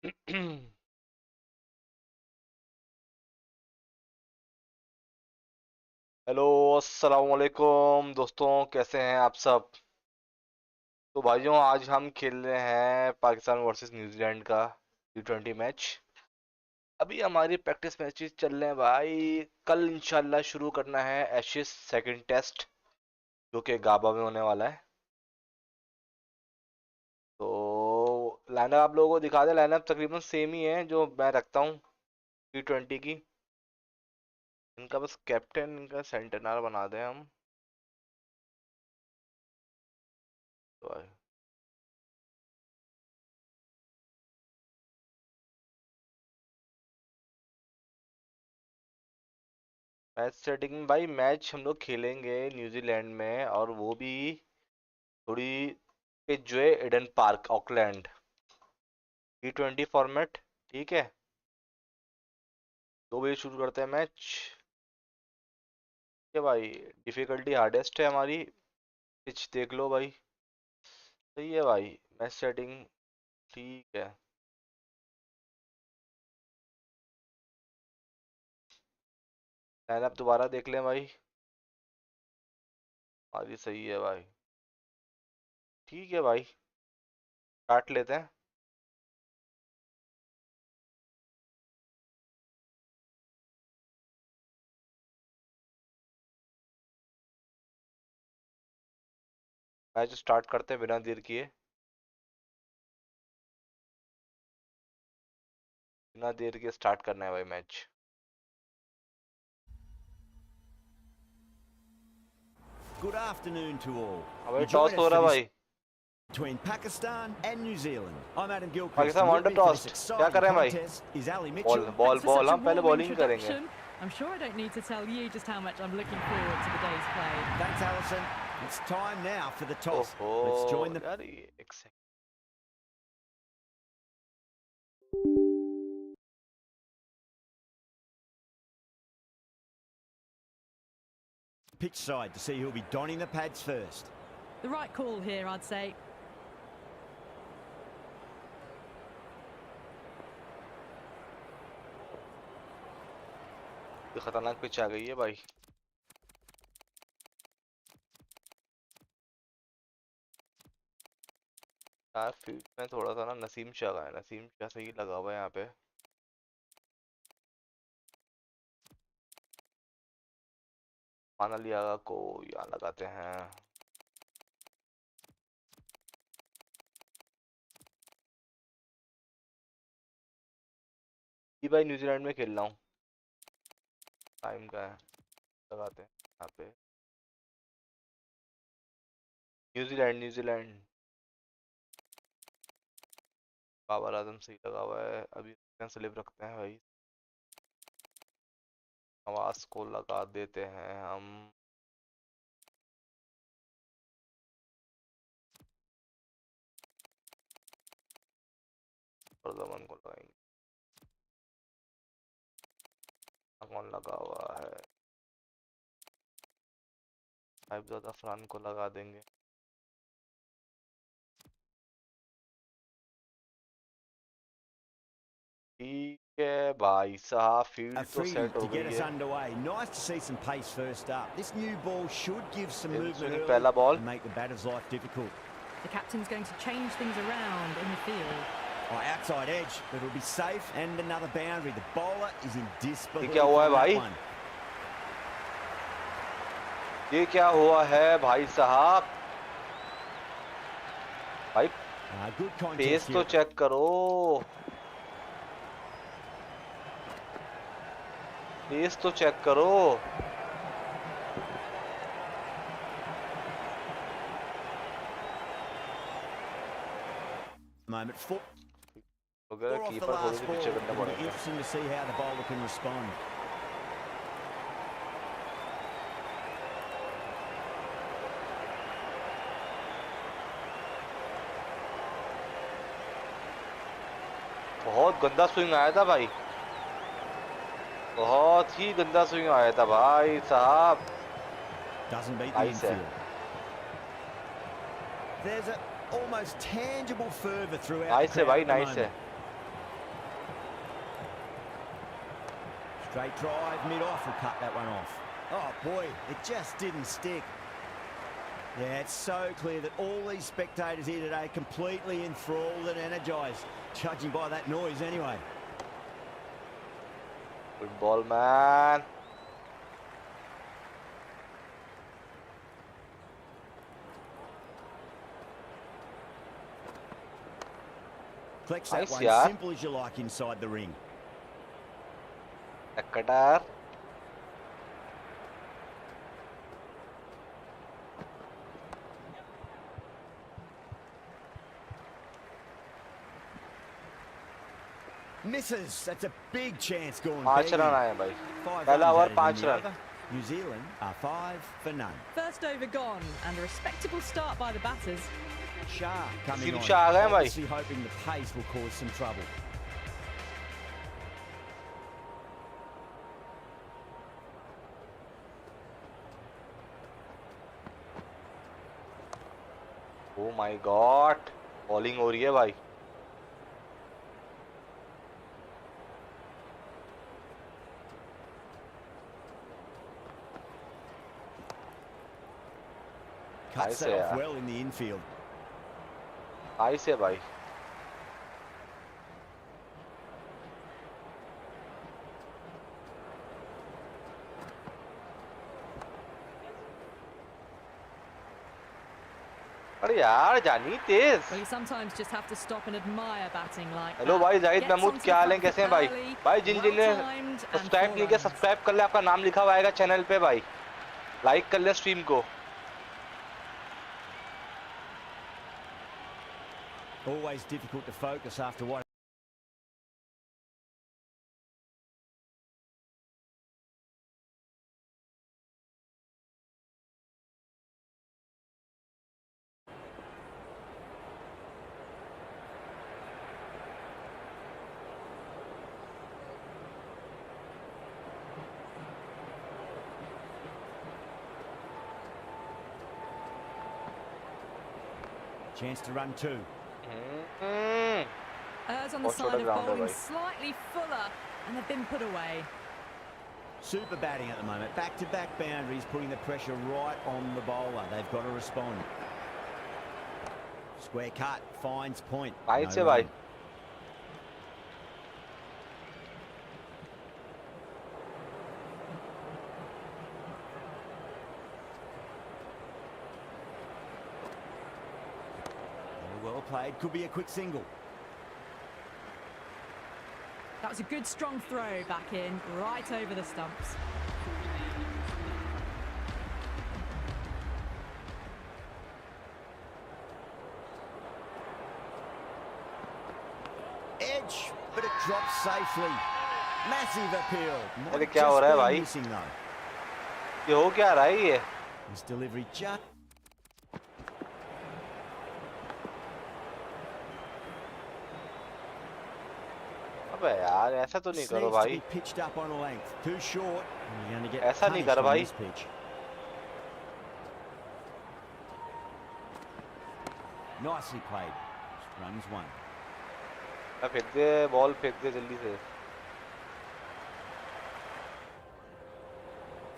Hello, अस्सलाम वालेकुम दोस्तों, कैसे हैं आप सब। तो भाइयों, आज हम खेल रहे हैं पाकिस्तान वर्सेस न्यूजीलैंड का T20 मैच। अभी हमारी प्रैक्टिस मैचेस चल रहे हैं भाई। कल इंशाल्लाह शुरू करना है एशेज सेकंड टेस्ट, जो कि गाबा में होने वाला है। तो लाइनअप आप लोगों को दिखा दे। लाइनअप तकरीबन सेम ही है जो मैं रखता हूँ T20 की। इनका बस कैप्टन, इनका सेंटनर बना दें हम। तो मैच सेटिंग भाई, मैच हम लोग खेलेंगे न्यूजीलैंड में, और वो भी थोड़ी पिच जो है Aiden park, Auckland. T20 format, ठीक है। 2 बजे शुरू करते हैं मैच। ठीक है भाई। डिफिकल्टी हार्डेस्ट है हमारी। पिच देख लो भाई। सही है भाई। मैच सेटिंग ठीक है। लाइनअप दोबारा देख लें भाई। हमारी सही है भाई। ठीक है भाई, काट लेते हैं। मैच स्टार्ट करते हैं बिना देर किए। बिना देर के स्टार्ट करना है भाई match. Good afternoon to all. अब भाई You टॉस join हो us रहा for है this भाई। between Pakistan and New Zealand. I'm Adam Gilchrist, Pakistan and with want me for this toss, क्या exciting करें भाई। contest is Ali ball Mitchell. Ball Thanks for ball, such a हम पहले warm bowling करेंगे। introduction. I'm sure I don't need to tell you just how much I'm looking forward to the day's play. Thanks, Alison. It's time now for the toss. ओहो Let's join the यार, ये एक second. pitch side to see who'll be donning the pads first. The right call here, I'd say. ये खतरनाक pitch आ गई है भाई। यार फील्ड में थोड़ा सा ना नसीम शाह है। नसीम शाह सही लगा हुआ है यहाँ पे। फाइनल को यहाँ लगाते हैं। ये भाई न्यूजीलैंड में खेल रहा हूँ। टाइम का है, लगाते हैं यहाँ पे। New Zealand New Zealand. बाबर आजम सही लगा हुआ है। अभी स्लिप रखते हैं भाई। आवाज को लगा देते हैं हम। प्रदमन को लगाएंगे। कौन लगा हुआ है। साहिबजादा अफरान को लगा देंगे। ठीक है भाई साहब, A फील्ड तो free सेट to हो get गई us है। underway. Nice to see some pace first up. This new ball should give some movement early पहला ball. and make the batter's life difficult. The captain's going to change things around in the field. Oh, outside edge, but it'll be safe and another boundary. The bowler is in disbelief क्या हुआ है on that भाई? one. ये क्या हुआ है भाई साहब। भाई Good पेस contest तो here. चेक करो। पेस तो चेक करो। Moment four. अगर Four off the कीपर थोड़ी last सी ball. पीछे करने It'll be पड़ेंगे। interesting to see how the bowler can respond. बहुत गंदा स्विंग आया था भाई। बहुत ही गंदा स्विंग आया था भाई साहब। Doesn't beat the नाइस है। infield. There's a almost tangible fervour throughout the nice है crowd भाई, at the नाइस है। moment. Straight drive, mid-off will cut that one off. Oh boy, it just didn't stick. Yeah, it's so clear that all these spectators here today completely enthralled and energised, judging by that noise anyway. Good ball, man. Flex that Nice, one, yaar. simple as you like inside the ring. Takadar. Misses. That's a big chance going 5 run आए भाई. पहला over 5 run. New Zealand are 5 for none. First over gone, and a respectable start by the batters. Shah coming Steve on, Shah आ गए भाई. obviously hoping the pace will cause some trouble. Oh my God. Bowling हो रही है भाई. Cuts that off well in the infield. Nice है भाई. अरे यार जानी तेज. Well, you sometimes just have to stop and admire batting like hello that. भाई जाहिद Gets महमूद, onto क्या the हाल है, front कैसे हैं foot भाई? early, भाई जिन जिन ने well-timed and सब्सक्राइब नहीं किया four runs. सब्सक्राइब कर ले, आपका नाम लिखा हुआ आएगा चैनल पे भाई. लाइक कर ले स्ट्रीम को. Always difficult to focus after what. Chance to run two. Errs on the बहुत छोटा side of ground है bowling भाई. slightly fuller, and they've been put away. Super batting at the moment. Back-to-back boundaries, putting the pressure right on the bowler. They've got to respond. Square cut, finds point. Nice No है भाई. run. Very well played. Could be a quick single. That was a good strong throw back in, right over the stumps. Edge, but it drops safely. Massive appeal. Might अरे have क्या हो just रहा है been भाई? missing though. ये हो क्या रहा है ये? His delivery just. अबे यार ऐसा तो नहीं This करो needs to भाई. be pitched up on a length. Too short. And you're going to get ऐसा नहीं punished कर on भाई. this pitch. Nicely played. Runs one. फेंक दे बॉल, फेंक दे जल्दी से.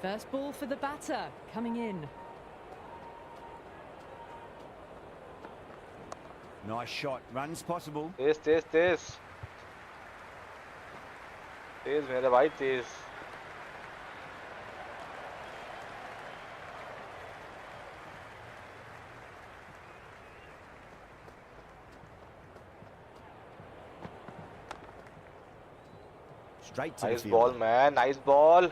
First ball for the batter, coming in. Nice shot. Runs possible. तेज तेज तेज तेज मेरे भाई तेज. Straight to nice the ball field. Man, nice ball.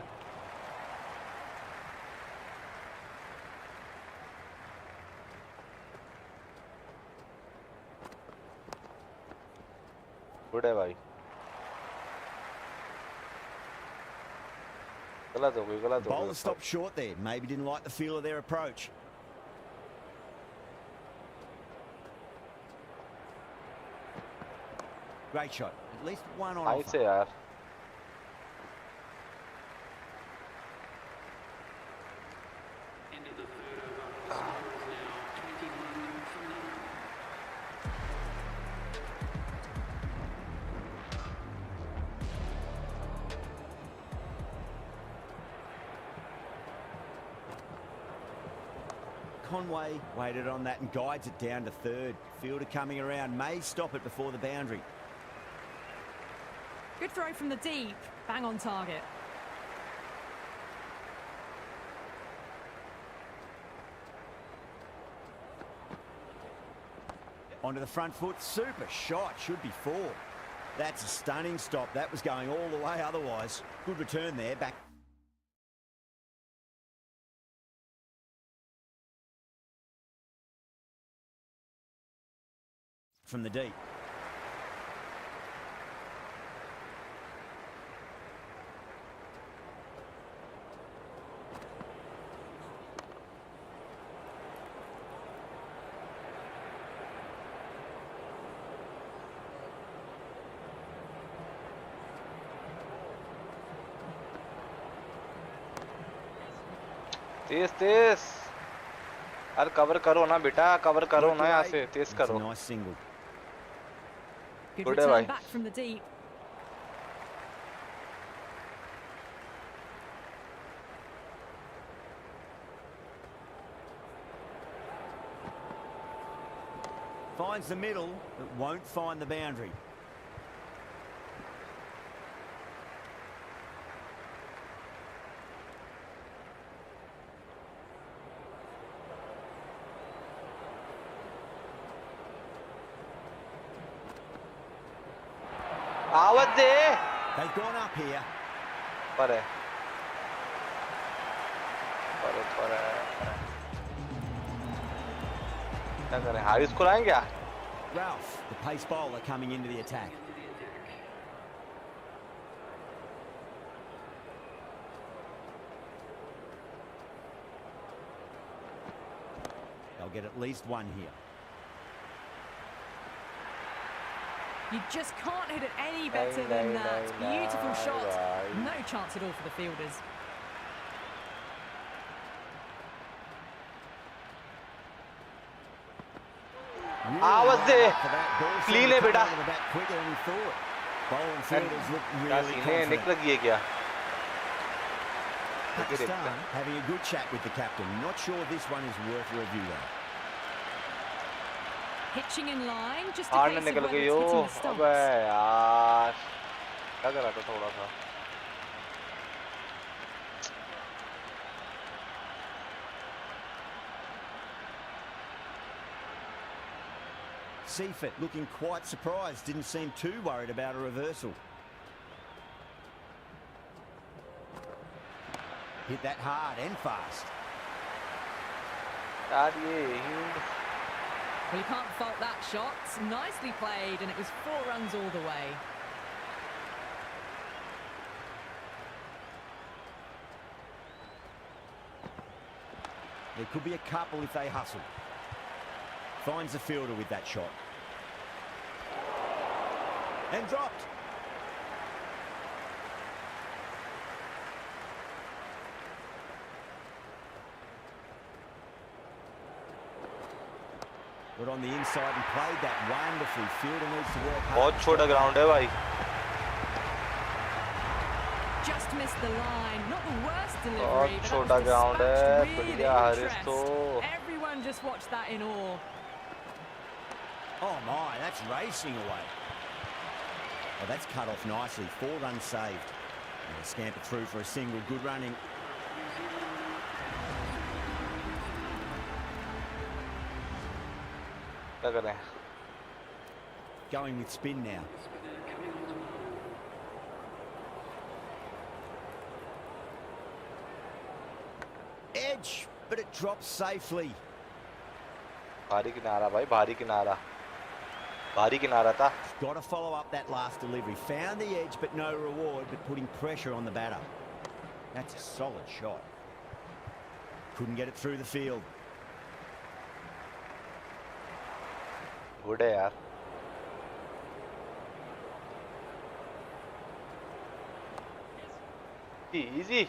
Good है भाई. गलत हो गई, गलत हो Bowler गई. stopped short there. Maybe didn't like the feel of their approach. Great shot. At least one on nice offer. है यार. Conway waited on that and guides it down to third. Fielder coming around, may stop it before the boundary. Good throw from the deep. Bang on target. Onto the front foot, super shot, should be four. That's a stunning stop. That was going all the way otherwise. Good return there, back. From the deep. तेज तेज अरे cover करो ना बेटा cover करो ना यहाँ से तेज करो Nice single. Good Good return bhai. back from the deep. Finds the middle, but won't find the boundary. आवाज दे They've gone up here. पर है पर है क्या करें हारिस को लाएं क्या Ralph, the pace bowler, coming into the attack. They'll get at least one here. You just can't hit it any better than that. Beautiful shot. No chance at all for the fielders. आवाज they clean है बेटा निकल गई है क्या Pakistan having a good chat with the captain. Not sure this one is worth a review though. Hitching in line, just a हार case of निकल whether गई it's हो hitting the stumps. अबे यार क्या कर रहा था थोड़ा सा Seifert looking quite surprised, didn't seem too worried about a reversal. Hit that hard and fast. यार ये Well, you can't fault that shot. Nicely played, and it was 4 runs all the way. There could be a couple if they hustle. Finds the fielder with that shot. And dropped. Got on the inside and played that wonderfully. Fielder needs to work hard. बहुत छोटा ground है भाई Just missed the line. Not the worst बहुत delivery, but छोटा that was ground है dispatched बढ़िया really Haris interest. तो Everyone just watched that in awe. Oh my, that's racing away. Oh, that's cut off nicely. 4 runs saved. And they scamper through for a single. Good running. क्या कर रहे हैं Going with spin now. Edge, but it drops safely. भारी किनारा भाई भारी किनारा था Got to follow up that last delivery. Found the edge, but no reward, but putting pressure on the batter. That's a solid shot. Couldn't get it through the field. Good है यार easy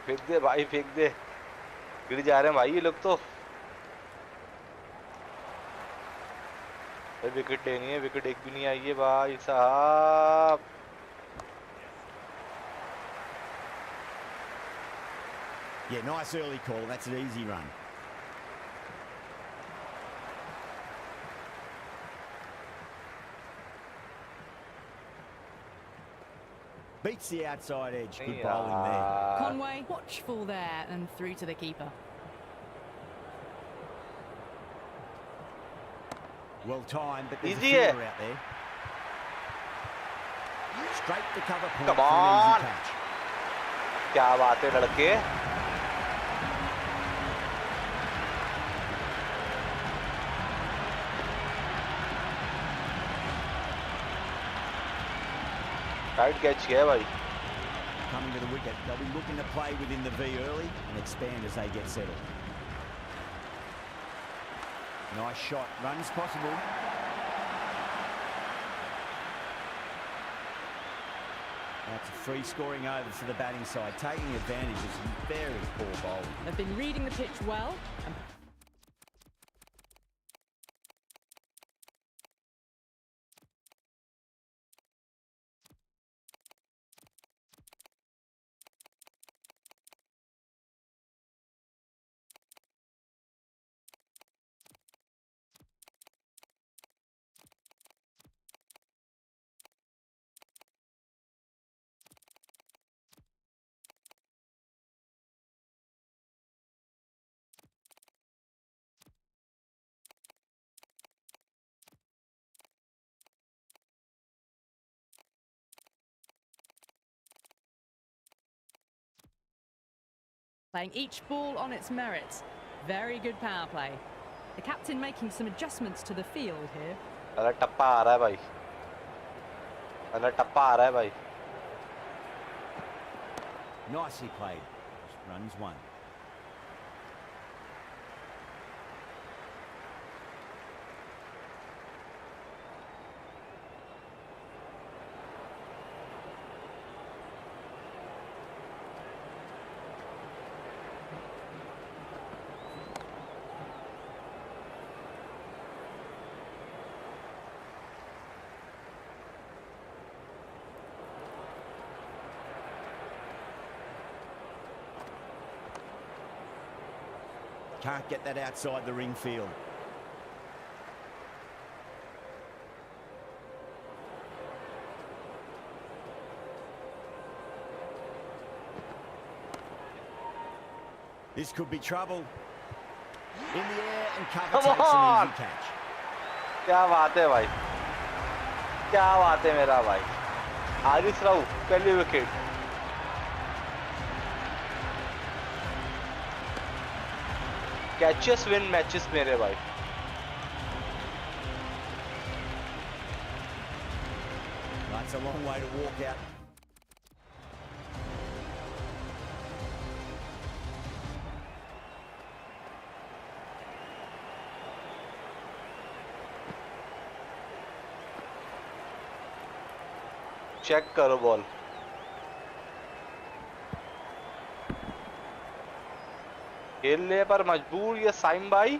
फेंक दे भाई फेंक दे गिर जा रहे हैं भाई ये लोग तो विकेट लेनी है विकेट एक भी नहीं आई है भाई साहब Yeah, nice early call. That's an easy run. Beats the outside edge. Good bowling there. Conway, watchful there and through to the keeper. Well timed, but there's Easy a fielder out there. Straight to cover point Come for an on. easy catch. क्या बात है लड़के. Tight catch किया है भाई. Coming to the wicket, they'll be looking to play within the V early and expand as they get settled. Nice shot, runs possible. That's a free scoring over for the batting side, taking advantage of some very poor bowling. They've been reading the pitch well. Playing each ball on its merits. Very good power play. The captain making some adjustments to the field here. अरे टप्पा आ रहा है भाई. अरे टप्पा आ रहा है भाई. Nicely played. Runs one. Can't get that outside the ring field. This could be trouble. In the air and cover Come takes an on. easy catch. क्या बात है भाई. क्या बात है मेरा भाई. हारिस राव पहली विकेट. कैचेस विन मैचेस मेरे भाई. That's a long way to walk out. Check करो बॉल. खेलने पर मजबूर ये साइम भाई.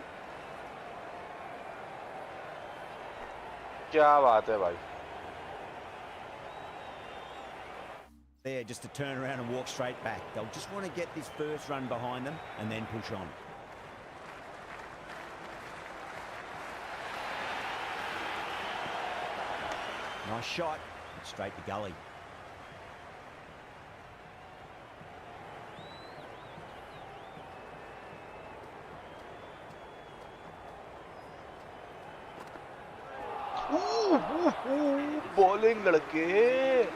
क्या बात है भाई. There, just to turn around and walk straight back. They'll just want to get this first run behind them and then push on. Nice shot. Straight to gully. Bowling लड़के.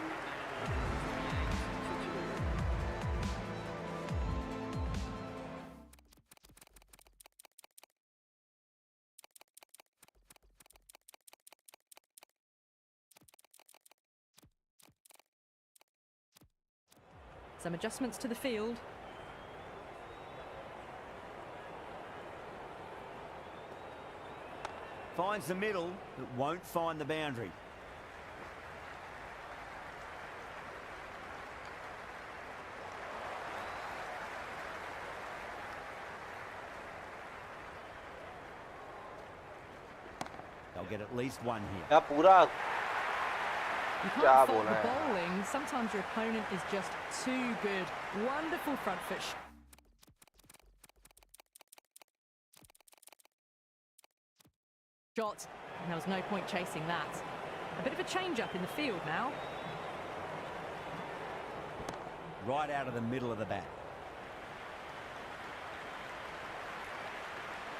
Some adjustments to the field. Finds the middle, but won't find the boundary. They'll get at least one here. या पूरा. You क्या can't fault बोला the है? bowling. Sometimes your opponent is just too good. Wonderful front foot. shot, and there was no point chasing that. A bit of a change-up in the field now. Right out of the middle of the bat.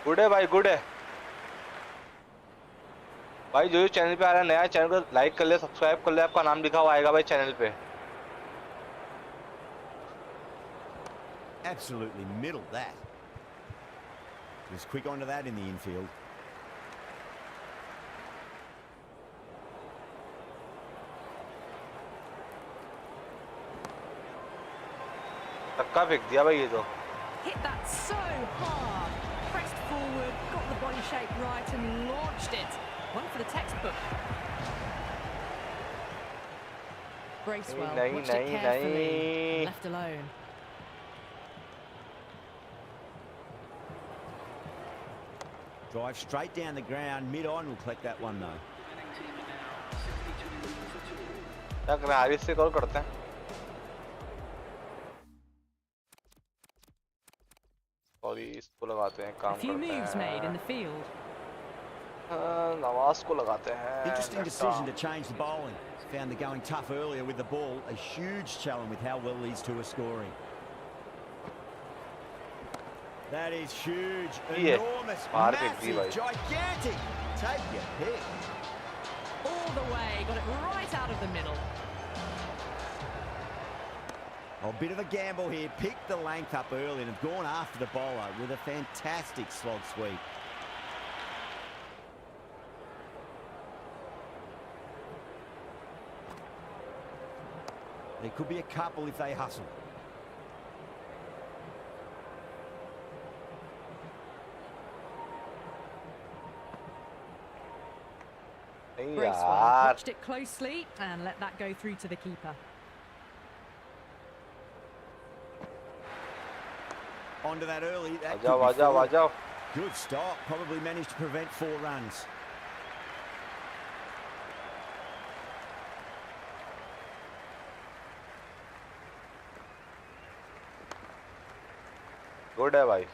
Good है भाई, good है भाई। जो channel पे आ रहा है नया, channel को लाइक कर ले, सब्सक्राइब कर ले, आपका नाम लिखा हुआ आएगा भाई चैनल पे। Absolutely middled that. Was quick onto that in the infield. धक्का फेंक दिया भाई ये तो। Hit that so hard. Pressed forward, got the body shape right and launched it. One for the textbook. Bracewell watched it carefully and left alone. Drive straight down the ground, mid-on will collect that one though. क्या करें, हारिस से call करते हैं। Sorry, इसको लगाते हैं, काम A few करते moves made in हैं। the field. नवाज को लगाते हैं। Interesting decision to change the bowling. Found the going tough earlier with the ball. A huge challenge with how well these two are scoring. That is huge, enormous, massive, gigantic. Take your pick. All the way, got it right out of the middle. A bit of a gamble here. Picked the length up early and have gone after the bowler with a fantastic slog sweep. There could be a couple if they hustle. Bracewell watched it closely and let that go through to the keeper. Onto that early. That आजाओ। Good stop. Probably managed to prevent 4 runs. Good है भाई।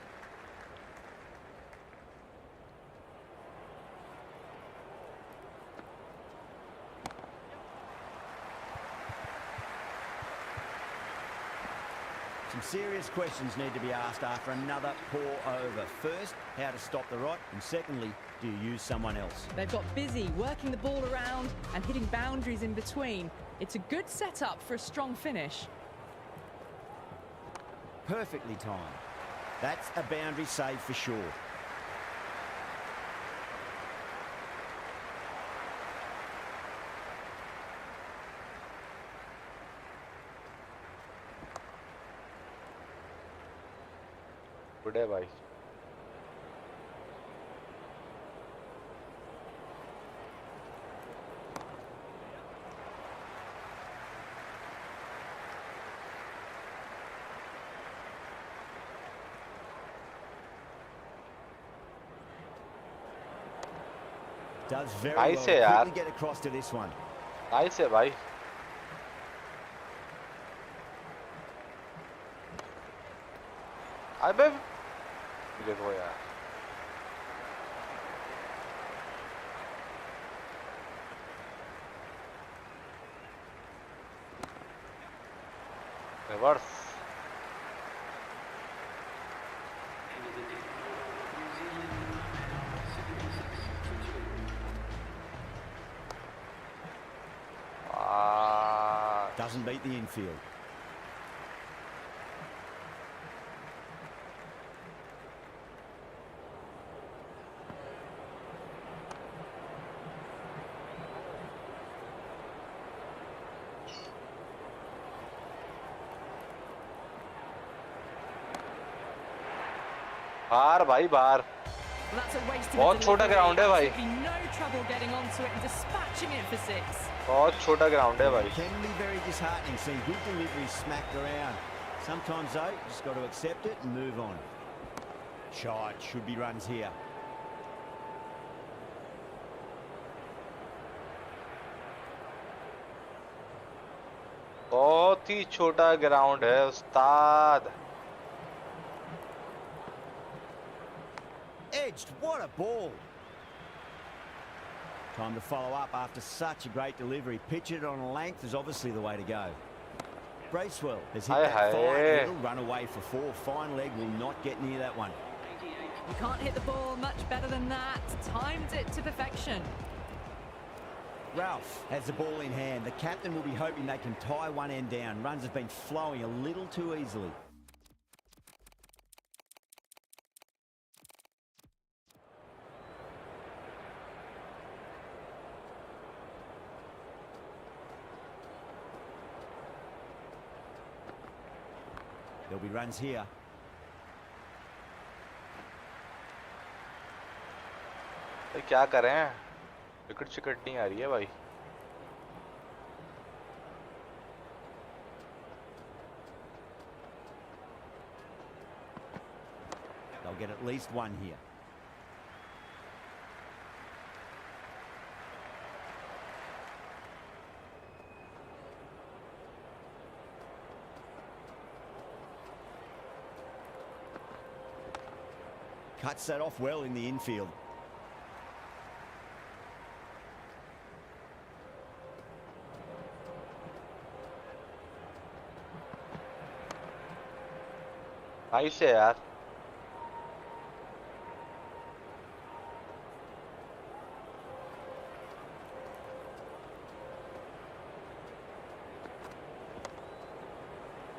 Some serious questions need to be asked after another poor over. First, how to stop the rot, and secondly, do you use someone else? They've got busy working the ball around and hitting boundaries in between. It's a good setup for a strong finish. Perfectly timed. That's a boundary save for sure. Good है भाई। Does very Nice well. है यार। Quickly get across to this one. Nice है भाई। अबे देखो यार, reverse. Doesn't beat the infield. बाहर भाई, बाहर। बहुत छोटा ग्राउंड है भाई। बहुत छोटा ग्राउंड है भाई। Can be very disheartening seeing good delivery smacked around. Sometimes though, you just got to accept it and move on. Shot, should be runs here. बहुत ही छोटा ग्राउंड है उस्ताद। Edged, what a ball. Time to follow up after such a great delivery. Pitch it on length is obviously the way to go. Bracewell has hit that fine. It'll run away for 4. Fine leg will not get near that one. You can't hit the ball much better than that. Timed it to perfection. Ralph has the ball in hand. The captain will be hoping they can tie one end down. Runs have been flowing a little too easily. There'll be runs here. क्या करें? Wicket शिकेट नहीं आ रही है भाई. They'll get at least one here. Cuts that off well in the infield. Nice है यार.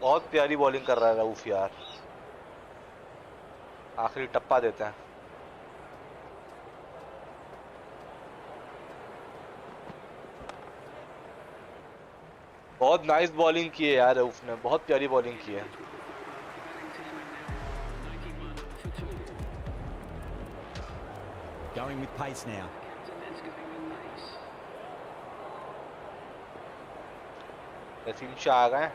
बहुत प्यारी बॉलिंग कर रहा है रऊफ यार. आखिरी टप्पा देते हैं. बहुत नाइस बॉलिंग की है यार रऊफ ने. बहुत प्यारी बॉलिंग की है. Going with pace now. Naseem Shah आ गए.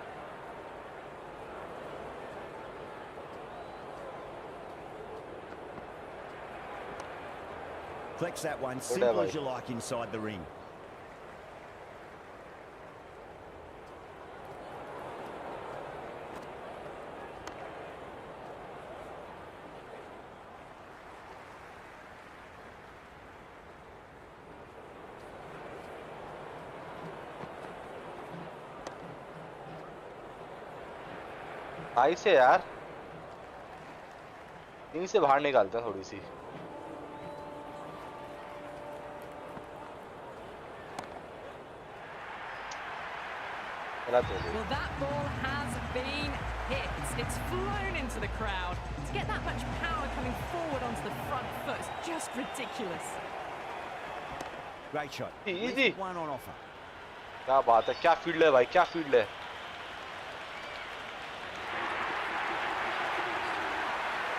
Flex that one, simple as you like inside the ring. आई से यार. यहीं से बाहर निकालते हैं थोड़ी सी. Well, that ball has been hit. It's flown into the crowd. To get that much power coming forward onto the front foot is just ridiculous. Great shot. Easy. One on offer. क्या बात है. क्या field है भाई. क्या field है.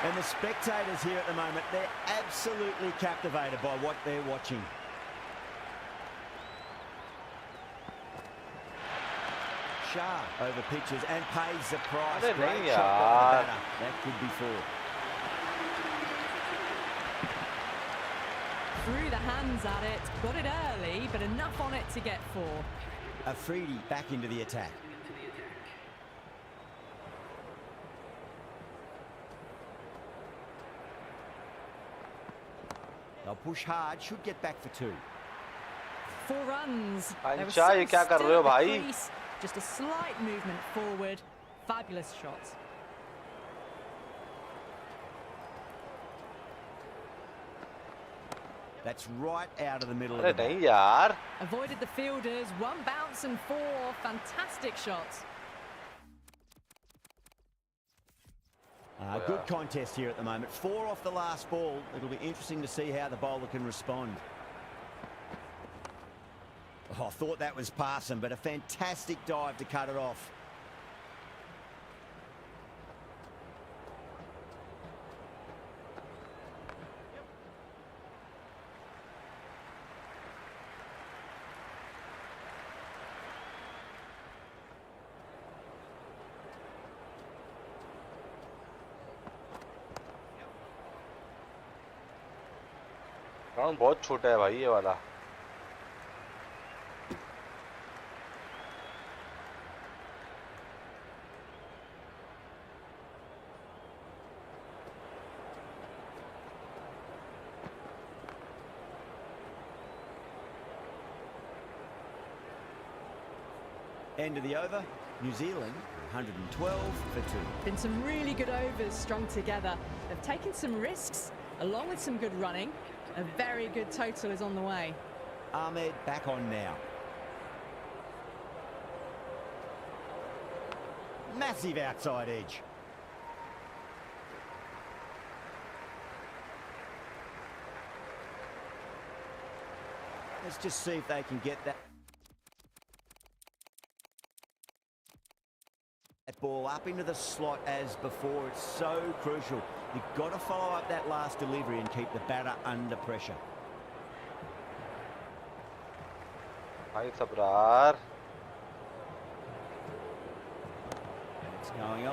And the spectators here at the moment, they're absolutely captivated by what they're watching. Shah over pitches and pays the price. Great shot by the batter. That could be 4. Threw the hands at it, got it early, but enough on it to get 4. Afridi back into the attack. They'll push hard, should get back for 2. 4 runs. Ansha ये क्या कर रहे हो भाई? Just a slight movement forward. Fabulous shot. That's right out of the middle of अरे the नहीं यार. Avoided the fielders. 1 bounce and 4. Fantastic shots. Good contest here at the moment. 4 off the last ball. It'll be interesting to see how the bowler can respond. Oh, I thought that was passing, but a fantastic dive to cut it off. Ground बहुत छोटा है भाई ये वाला. End of the over. New Zealand 112 for 2. Been some really good overs strung together. They've taken some risks, along with some good running. A very good total is on the way. Ahmed back on now. Massive outside edge. Let's just see if they can get that ball up into the slot as before. It's so crucial. You've got to follow up that last delivery and keep the batter under pressure. भाई सबरार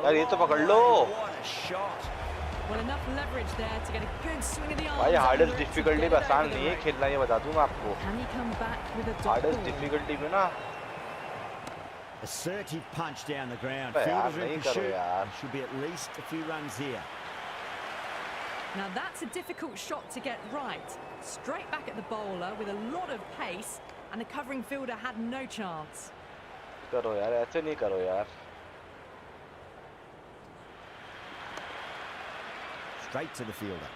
यार ये तो पकड़ लो Well, enough leverage there to get a good swing of the arm. भाई hardest difficulty पे आसान नहीं है खेलना, ये बता दूं मैं आपको. Can he come back with a dot hardest ball? Difficulty में ना assertive punch down the ground. यार Fielders are नहीं in करो pursuit. यार. There should be at least a few runs here. Now that's a difficult shot to get right. Straight back at the bowler with a lot of pace, and the covering fielder had no chance. करो यार, ऐसे नहीं करो यार. Straight to the fielder.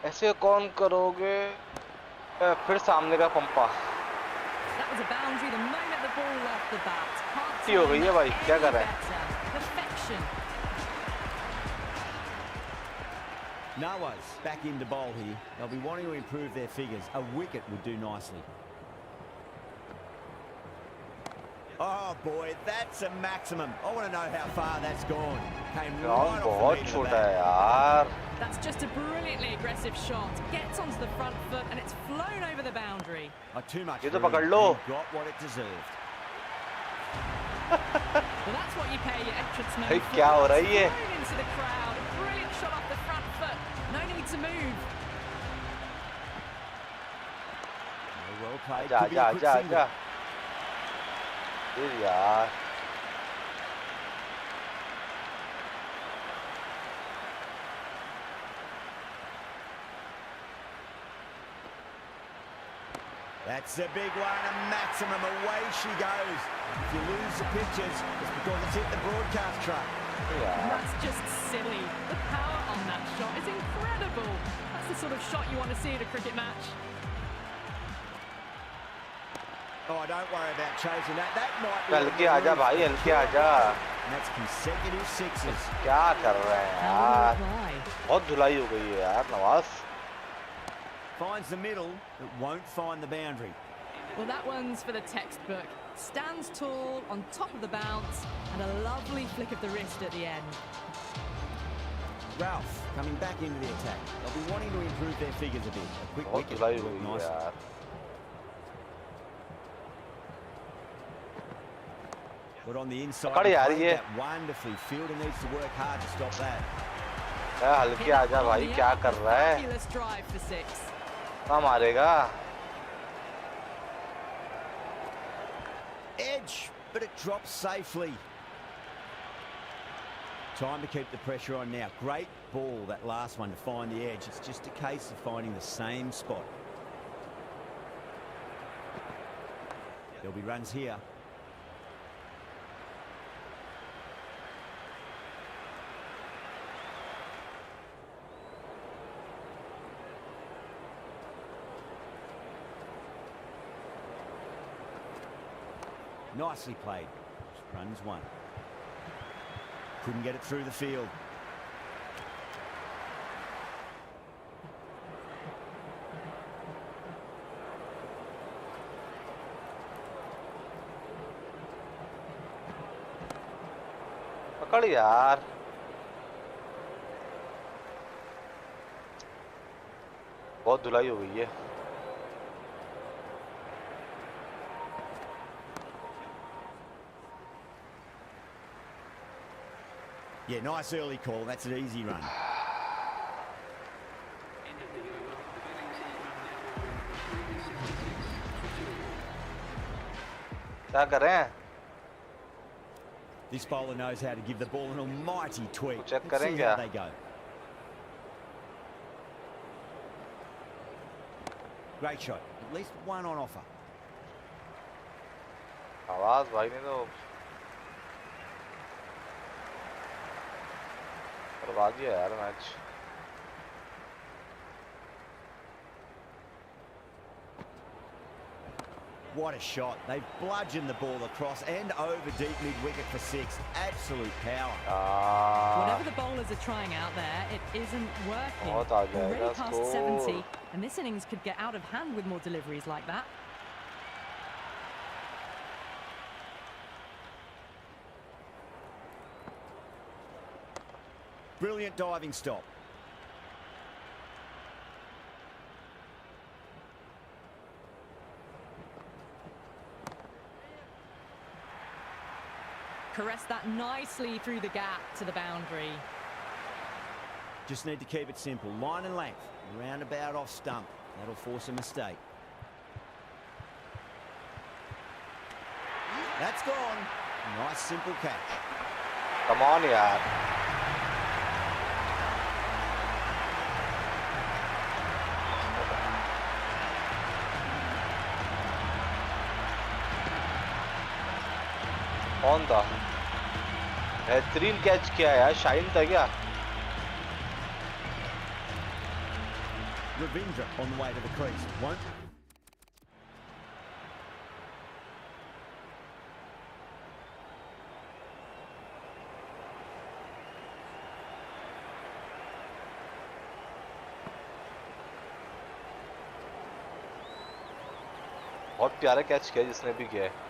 ऐसे कौन करोगे? फिर सामने का पंपा. That was a boundary the moment the ball left the bat. T हो गई है भाई, क्या कर रहा है? Perfection. Nawa's back into bowl here. They'll be wanting to improve their figures. A wicket would do nicely. Oh boy, that's a maximum. I want to know how far that's gone. Came right off the बहुत meat of छोटा the है bat. यार. That's just a brilliantly aggressive shot. Gets onto the front foot and it's flown over the boundary. Oh, too much. ये तो room. पकड़ लो. He got what it deserved. Well, that's what you pay your entrance men भाई for. क्या हो रहा है ये? Thrown into the crowd. A brilliant shot off the front foot. No need to move. Well played. आजा Could be a आजा quick आजा single. आजा. फिर यार. That's a big one, a maximum. Away she goes. If you lose the pictures, it's because it's hit the broadcast truck. यार. That's just silly. The power on that shot is incredible. That's the sort of shot you want to see at a cricket match. Oh, don't worry about chasing that. That might be. हल्के आजा भाई, हल्के आजा. And that's consecutive sixes. क्या कर रहे हैं How will यार? he reply? बहुत धुलाई हो गई है यार Nawaz. Finds the middle, but won't find the boundary. Well, that one's for the textbook. Stands tall, on top of the bounce, and a lovely flick of the wrist at the end. Ralph coming back into the attack. They'll be wanting to improve their figures a bit. A quick बहुत wicket धुलाई would हो look गई है nice. यार. But on the inside, पकड़ he यार played ये. that wonderfully. Fielder needs to work hard to stop that. हल्के आजा भाई, क्या कर रहा है? Fabulous drive for six. कहाँ मारेगा? Edge, but it drops safely. Time to keep the pressure on now. Great ball, that last one, to find the edge. It's just a case of finding the same spot. There'll be runs here. Nicely played. Runs one. Couldn't get it through the field. पकड़ यार. बहुत धुलाई हो गई है. Yeah, nice early call. That's an easy run. क्या कर रहे हैं? This bowler knows how to give the ball an almighty tweak. Check Let's see करेंगे how क्या? they go. Great shot. At least one on offer. आवाज भाई ने तो बर्बाद दिया यार match. What a shot. They've bludgeoned the ball across and over deep mid-wicket for 6. Absolute power. Whatever the bowlers are trying out there, it isn't working. Already past 70, and this innings could get out of hand with more deliveries like that. Brilliant diving stop. Caress that nicely through the gap to the boundary. Just need to keep it simple. Line and length. Roundabout off stump. That'll force a mistake. That's gone. Nice simple catch. Come on यार। कौन था? बेहतरीन catch किया यार, shine था क्या? Ravindra on the way to the crease. Won't. बहुत प्यारा कैच किया जिसने भी किया है।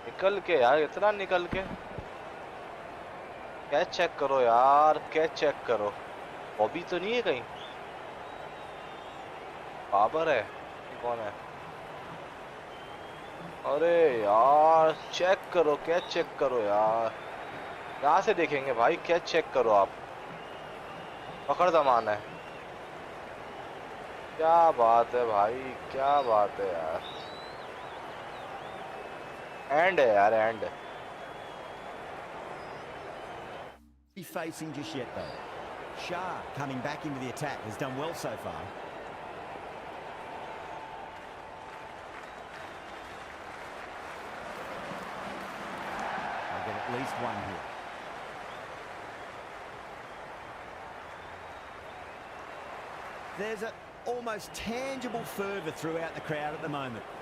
निकल के यार, इतना निकल के कैच चेक करो यार, कैच चेक करो। बॉबी तो नहीं है कहीं? बाबर है? कौन है? अरे यार चेक करो, कैच चेक करो यार। यहाँ से देखेंगे भाई, कैच चेक करो आप। पकड़ दमान है। क्या बात है भाई, क्या बात है यार। एंड है यार, and. Facing just yet though. Shah coming back into the attack has done well so far. I'll get at least one here. There's a almost tangible fervour throughout the crowd at the moment.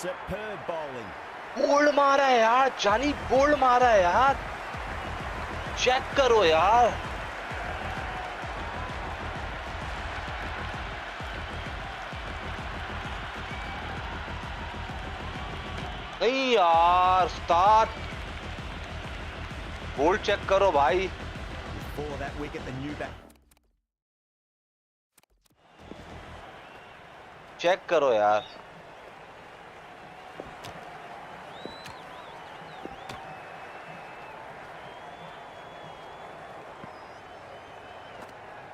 Superb bowling. Bowled मारा है यार, जानी bold मारा है यार। Check करो यार। नहीं यार, उस्ताद बोल्ड चेक करो भाई। Before that wicket, the new back. Check करो यार।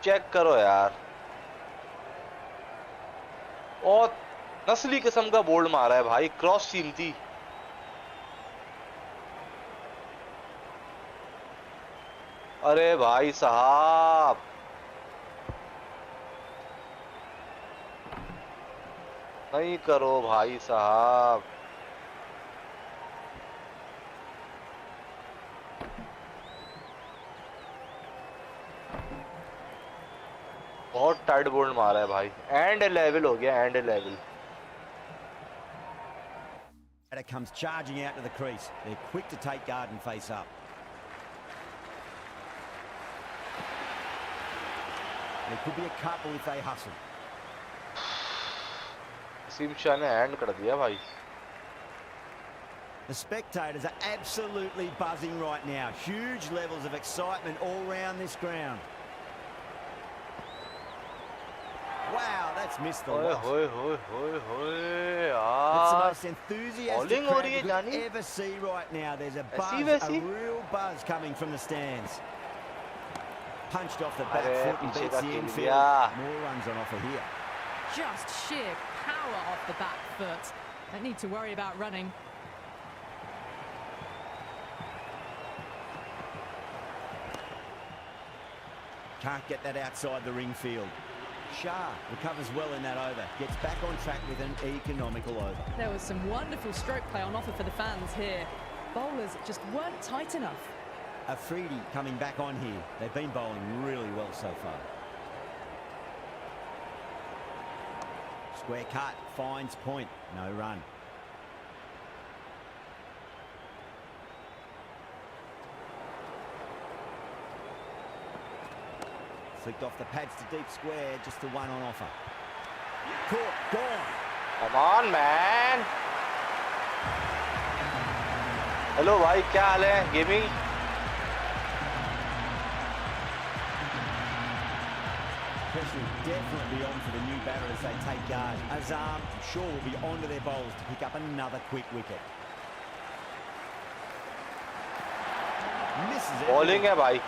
चेक करो यार। और नस्ली किस्म का बोल्ड मारा है भाई, क्रॉस सीम थी। अरे भाई साहब, नहीं करो भाई साहब। बहुत टाइट बोल्ड मारा है भाई। एंड लेवल हो गया, and level. It comes charging out to the crease. They're quick to take guard and face up. There could be a couple if they hustle. सीम शाह ने एंड कर दिया भाई। The spectators are absolutely buzzing right now. Huge levels of excitement all round this ground. Wow, that's missed the loss. होए होए होए होए It's the यार। most enthusiastic Bowling हो crowd रही है you जानी। could ever see right now. There's a ऐसी buzz, वैसी? a real buzz coming from the stands. Punched off the back अरे foot and पीछे beats का the खेल infield. गया। More runs on offer here. Just sheer power off the back foot. Don't need to worry about running. Can't get that outside the ring field. Shah recovers well in that over. Gets back on track with an economical over. There was some wonderful stroke play on offer for the fans here. Bowlers just weren't tight enough. Afridi coming back on here. They've been bowling really well so far. Square cut, finds point, no run. Flicked off the pads to deep square, just the one on offer. Caught, gone. Come on, man. Hello, भाई क्या हाल है? Gaming. Pressure will definitely be on for the new batter as they take guard. Azam, I'm sure, will be on to their bowls to pick up another quick wicket. Misses it. Bowling है भाई.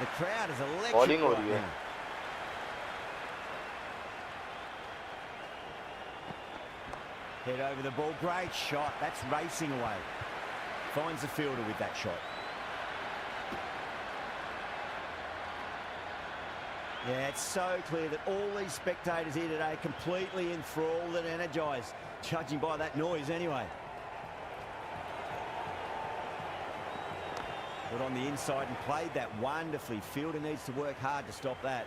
The crowd is electric Bowling हो right रही है. now. Head over the ball, great shot. That's racing away. Finds the fielder with that shot. Yeah, it's so clear that all these spectators here today are completely enthralled and energised, judging by that noise anyway. Put on the inside and played that wonderfully. Fielder needs to work hard to stop that.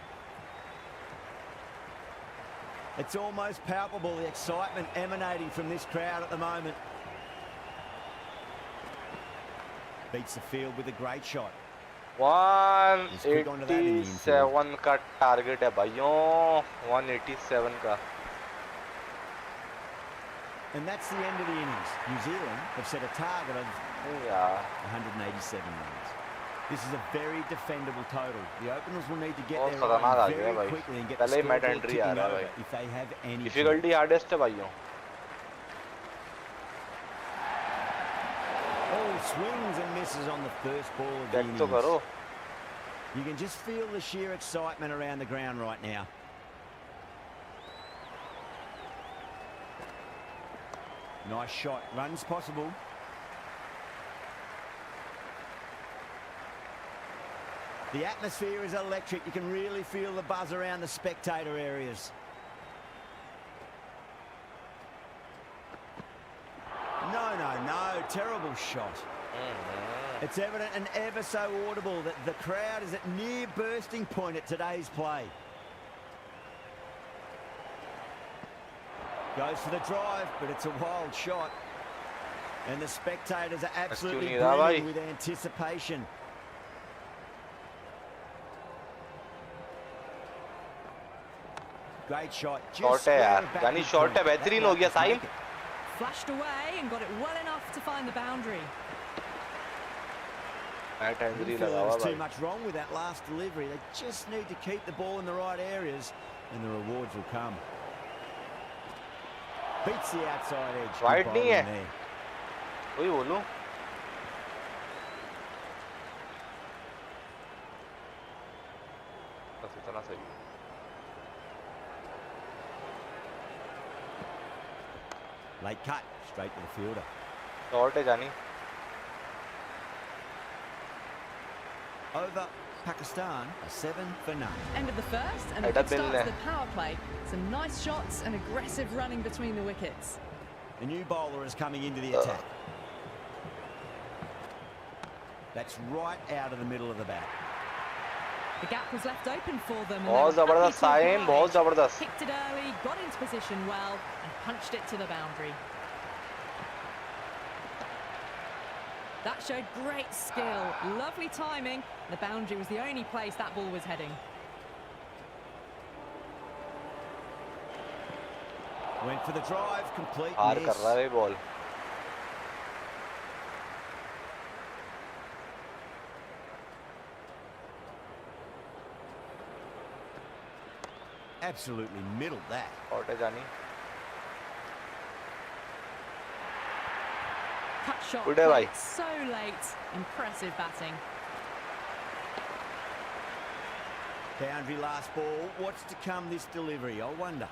It's almost palpable, the excitement emanating from this crowd at the moment. Beats the field with a great shot. 187 का target है भाइयों. 187 का. And that's the end of the innings. New Zealand have set a target of 187 runs. This is a very defendable total. The openers will need to get their run very quickly and get the scoreboard ticking over if they have any. Difficulty hardest है भाइयों. Oh, swings and misses on the first ball of the innings. तो करो. You can just feel the sheer excitement around the ground right now. Nice shot. Runs possible. The atmosphere is electric. You can really feel the buzz around the spectator areas. No. Terrible shot. It's evident and ever so audible that the crowd is at near bursting point at today's play. Goes for the drive, but it's a wild shot. And the spectators are absolutely brimming with anticipation. Great shot. Shot है यार. यानी shot है. बेहतरीन हो गया Saim. Flashed away and got it well enough to find the boundary. There's too much wrong with that last delivery. They just need to keep the ball in the right areas and the rewards will come. Beats the outside edge. Wide नहीं है. वही बोलूं. बस इतना सही. Late cut, straight to the fielder. Short है जानी. Over Pakistan, a 7 for none. End of the first and a good start to the power play. Some nice shots and aggressive running between the wickets. The new bowler is coming into the attack. That's right out of the middle of the bat. The gap was left open for them. बहुत ज़बरदस्त साइम, बहुत ज़बरदस्त. Kicked it early, got into position well, and punched it to the boundary. That showed great skill, lovely timing. The boundary was the only place that ball was heading. Went for the drive, complete हार miss. कर रहा है ball. Absolutely middled that. Short है जानी. Cut shot, Good day, bhai. so late. Impressive batting. Boundary last ball. What's to come this delivery? I wonder.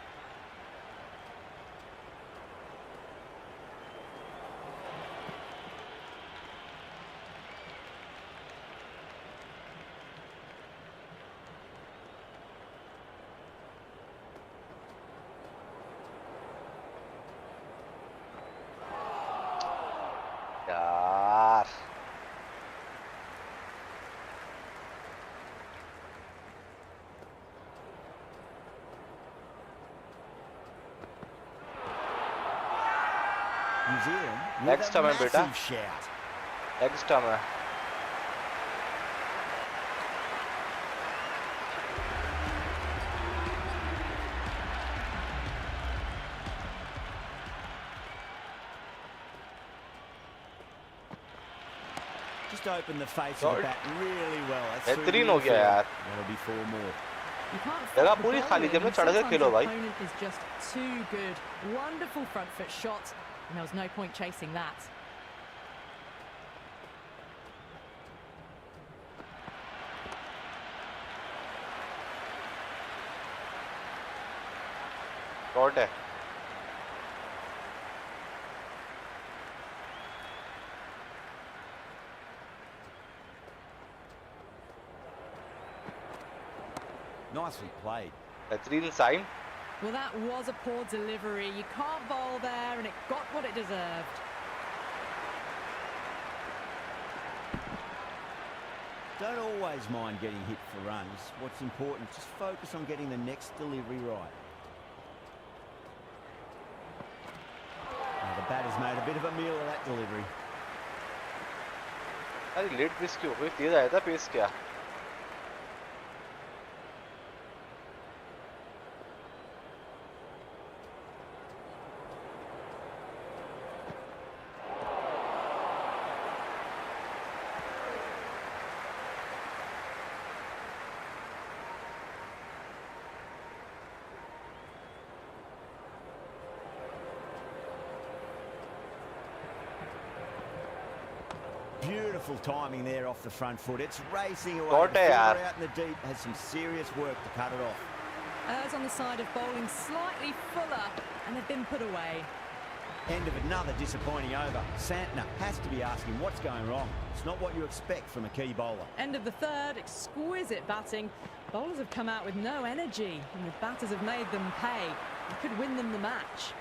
New Zealand with Extra a में बेटा, massive shout. extra में. Just opened the face of the bat really well. That's बेहतरीन हो गया यार. That'll be 4 more. जगह पूरी खाली थी, हमने चढ़ के खेलो भाई. Opponent is just too good. Wonderful front foot shot, and there was no point chasing that. Shot है. Nicely played. बेहतरीन sign. Well, that was a poor delivery. You can't bowl there, and it got what it deserved. Don't always mind getting hit for runs. What's important is just focus on getting the next delivery right. Now the batter's made a bit of a meal of that delivery. अरे late pitch क्यों? कोई तेज आया था pace क्या? Beautiful timing there off the front foot. It's racing away. Got it, yaar. Out in the deep has some serious work to cut it off. Errs on the side of bowling slightly fuller, and they've been put away. End of another disappointing over. Santner has to be asking what's going wrong. It's not what you expect from a key bowler. End of the third, exquisite batting. Bowlers have come out with no energy, and the batters have made them pay. It could win them the match.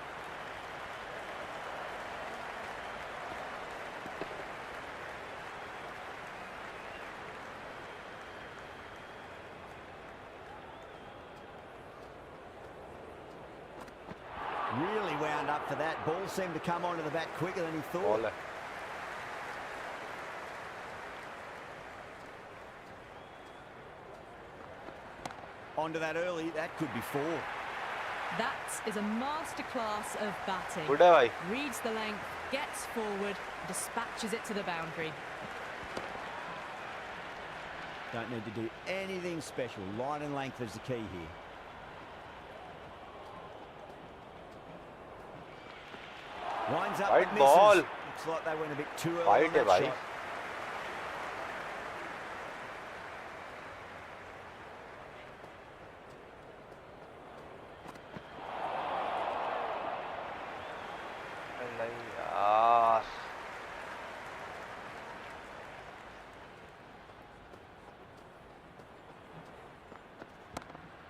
Really wound up for that. Ball seemed to come onto the bat quicker than he thought. Ball है. Onto that early, that could be 4. That is a masterclass of batting. Good है भाई. Reads the length, gets forward, dispatches it to the boundary. Don't need to do anything special. Line and length is the key here. Winds up White but ball. misses. Looks like they went a bit too early White on है that भाई. shot. नहीं यार.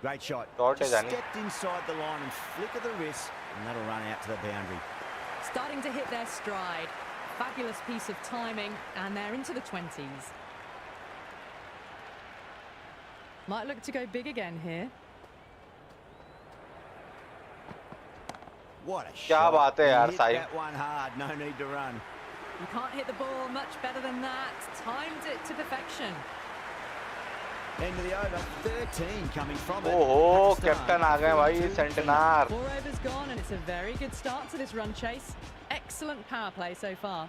Great shot. Shot Just है जानी. stepped inside the line and flick of the wrist, and that'll run out to the boundary. Starting to hit their stride. Fabulous piece of timing, and they're into the 20s. Might look to go big again here. What a क्या shot. बात है He यार hit Sahib. that one hard. No need to run. You can't hit the ball much better than that. Timed it to perfection. End of the over. 13 coming from it. ओहो, Pakistan captain आ गए भाई, 42 सेंटनार. 4 overs gone, and it's a very good start to this run chase. Excellent power play so far.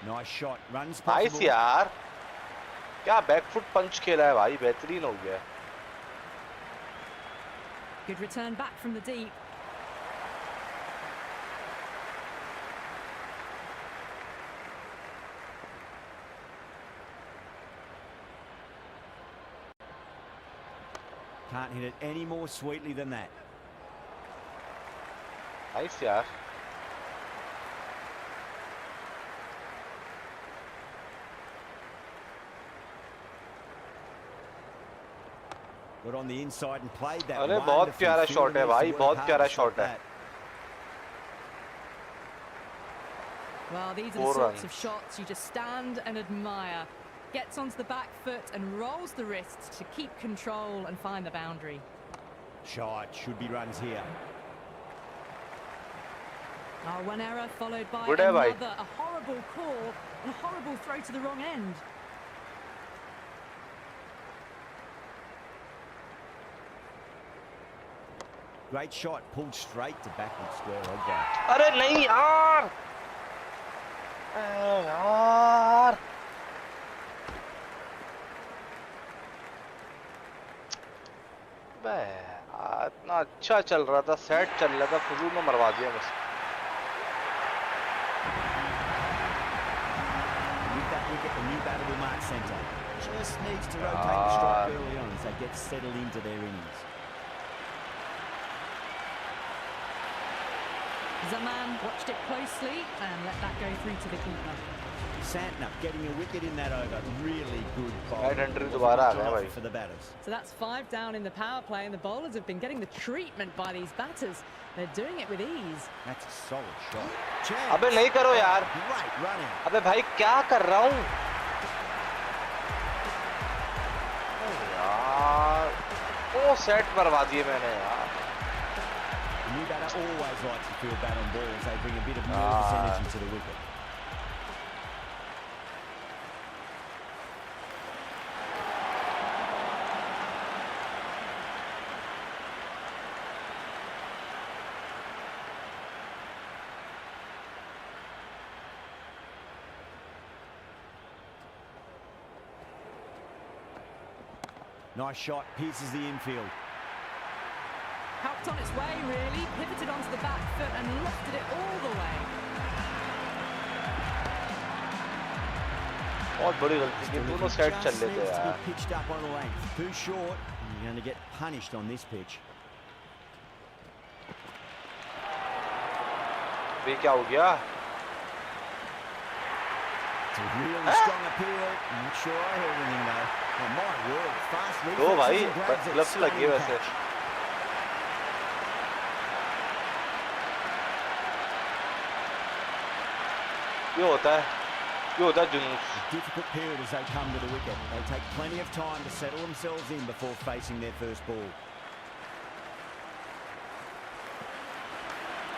Nice shot. Runs nice possible. यार. क्या back foot पंच खेला है भाई, बेहतरीन हो गया. Good return back from the deep. Can't hit it any more sweetly than that. Nice यार. Got on the inside and played that. अरे बहुत wonderfully. प्यारा Fielder शॉट है needs to भाई, work बहुत hard प्यारा to stop शॉट है. that. Well, these are the 4 sorts runs. of shots you just stand and admire. Gets onto the back foot and rolls the wrists to keep control and find the boundary. Shot. Should be runs here. Oh, one error followed by Good है भाई. another. A horrible call and a horrible throw to the wrong end. Great shot, pulled straight to backward square leg guy. अरे नहीं यार. यार. इतना अच्छा चल रहा था, सेट चल रहा था, फुजूल में मरवा दिया मुझे. With that wicket, the new batter will mark centre. Just needs to rotate the strike early on as they get settled into their innings. Zaman watched it closely and let that go through to the keeper. Santner getting a wicket in that over. Really good ball. Right entry दोबारा आ गया भाई. For the batters. So that's 5 down in the power play, and the bowlers have been getting the treatment by these batters. They're doing it with ease. That's a solid shot. Chance. अबे नहीं करो यार. Great run out. अबे भाई क्या कर रहा हूँ यार. वो सेट मरवा दिए मैंने यार. The new batter always likes to feel bat on ball as they bring a bit of nervous energy to the wicket. Nice shot, pierces the infield. Helped on its way, really. Pivoted onto the back foot and lofted it all the way. बहुत बड़ी गलती की. दोनों set चल Just लेते needs to यार. be pitched up on a length. Too short, and you're going to get punished on this pitch. ये क्या हो गया? It's a really strong appeal. I'm not sure I heard anything though. Oh my word, fast दो भाई. reflexes and grabs it. Gloves लगी है Stunning वैसे. catch. ये होता है. ये होता है जुनूस. Difficult period as they come to the wicket. They take plenty of time to settle themselves in before facing their first ball.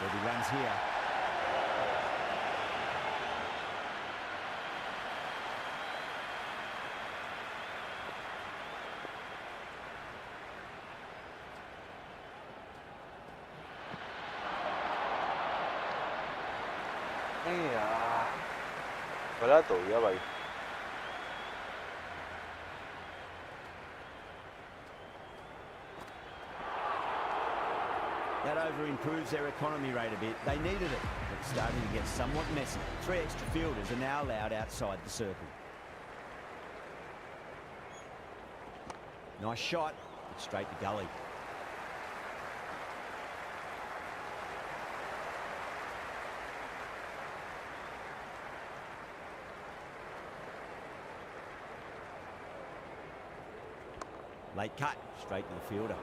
There'll be runs here. नहीं यार. गलत हो गया भाई. That over improves their economy rate a bit. They needed it, but it's starting to get somewhat messy. 3 extra fielders are now allowed outside the circle. Nice shot, but straight to gully. Late cut, straight to the fielder.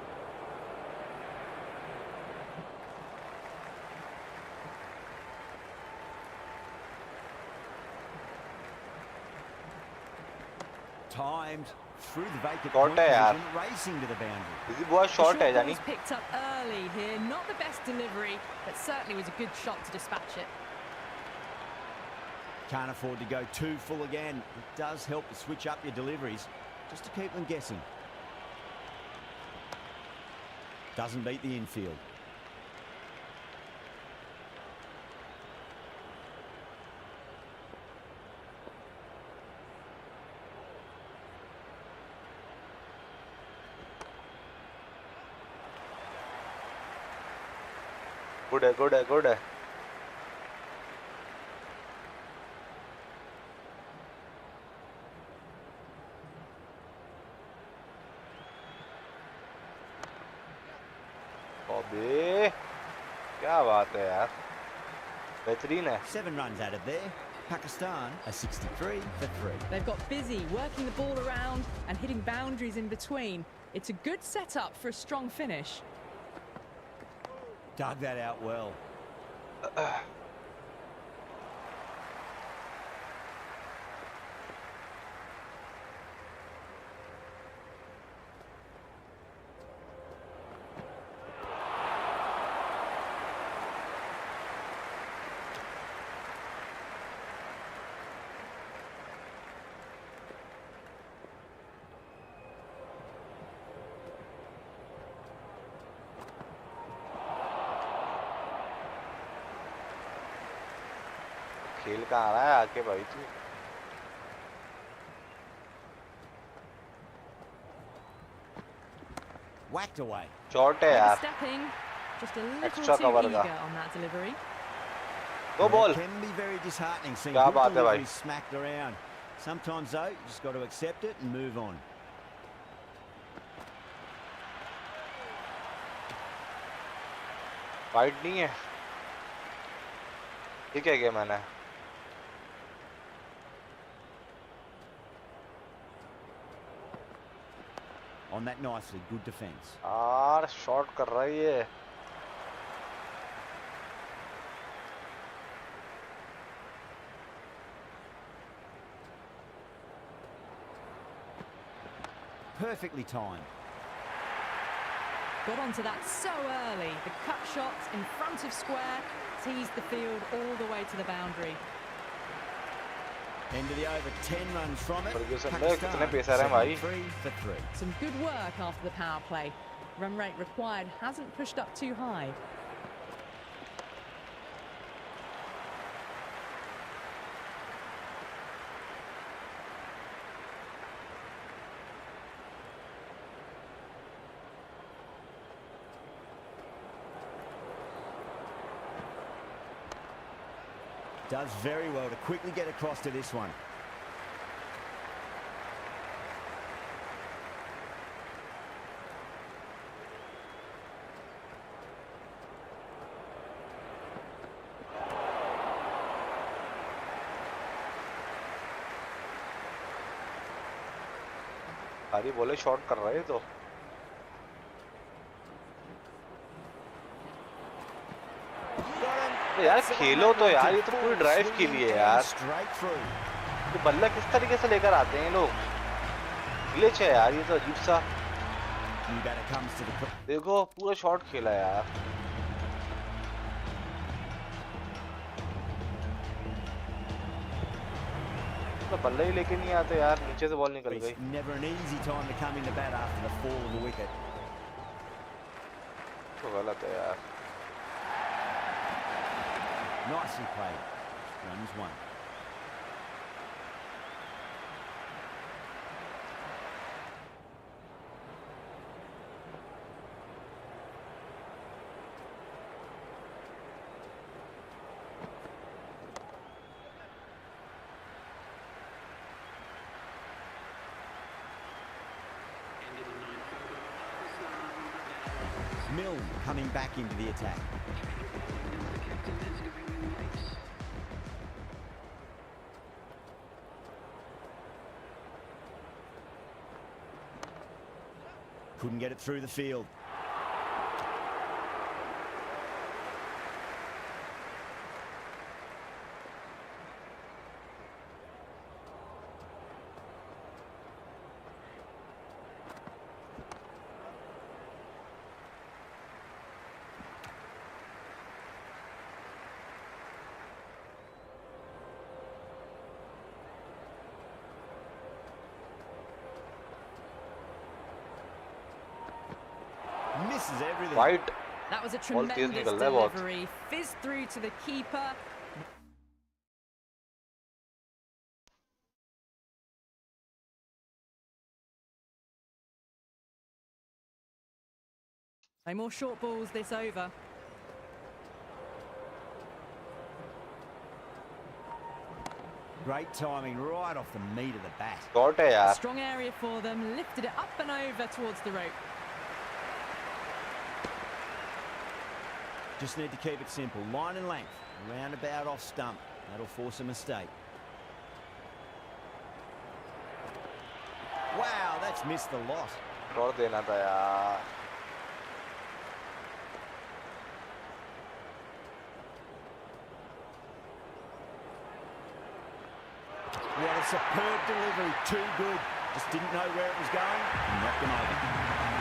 Timed through the vacant Short point है यार. position, racing to the boundary. इसी बहुत The short है short जानी. ball's picked up early here. Not the best delivery, but certainly was a good shot to dispatch it. Can't afford to go too full again. It does help to switch up your deliveries, just to keep them guessing. Doesn't beat the infield. Good है, good है, good है. अबे क्या बात है यार. बेहतरीन है. 7 runs added there. Pakistan a 63 for 3. They've got busy working the ball around and hitting boundaries in between. It's a good setup for a strong finish. Dug that out well. खेल कहाँ रहा है आके भाई तू? Whacked away. शॉट है यार, Overstepping, just a little extra too cover eager का। on that delivery. दो ball. It can be very disheartening seeing क्या good बात है भाई। deliveries smacked around. Sometimes though, you just got to accept it and move on. Fight नहीं है, ठीक है क्या मैंने? On that nicely, good defence. यार शॉट कर रही है। Perfectly timed. Got onto that so early. The cut shot in front of square teased the field all the way to the boundary. End of the over, 10 runs from it. Fergusson ने Pakistan, कितने pacer हैं भाई? 3 for 3. Some good work after the power play. Run rate required hasn't pushed up too high. Does very well to quickly get across to this one. सारी बॉलें shot कर रहे तो। यार खेलो तो यार, ये तो पूरी ड्राइव के लिए यार। तो बल्ला किस तरीके से लेकर आते हैं लोग, ग्लिच है यार ये तो अजीब सा। देखो पूरा शॉट खेला यार। तो बल्ला ही लेके नहीं आते यार, नीचे से बॉल निकल गई। तो गलत है यार। Nicely played. Runs one. Milne coming back into the attack. Couldn't get it through the field. Misses everything. White. That was a Ball Tej tremendous निकल रहा है बहुत। delivery. Fizzed through to the keeper. No more short balls this over. Great timing right off the meat of the bat. Shot है A यार। strong area for them. Lifted it up and over towards the rope. Just need to keep it simple. Line and length. Roundabout off stump. That'll force a mistake. Wow, that's missed the lot. Shot देना था यार। What a superb delivery. Too good. Just didn't know where it was going and knocked him over.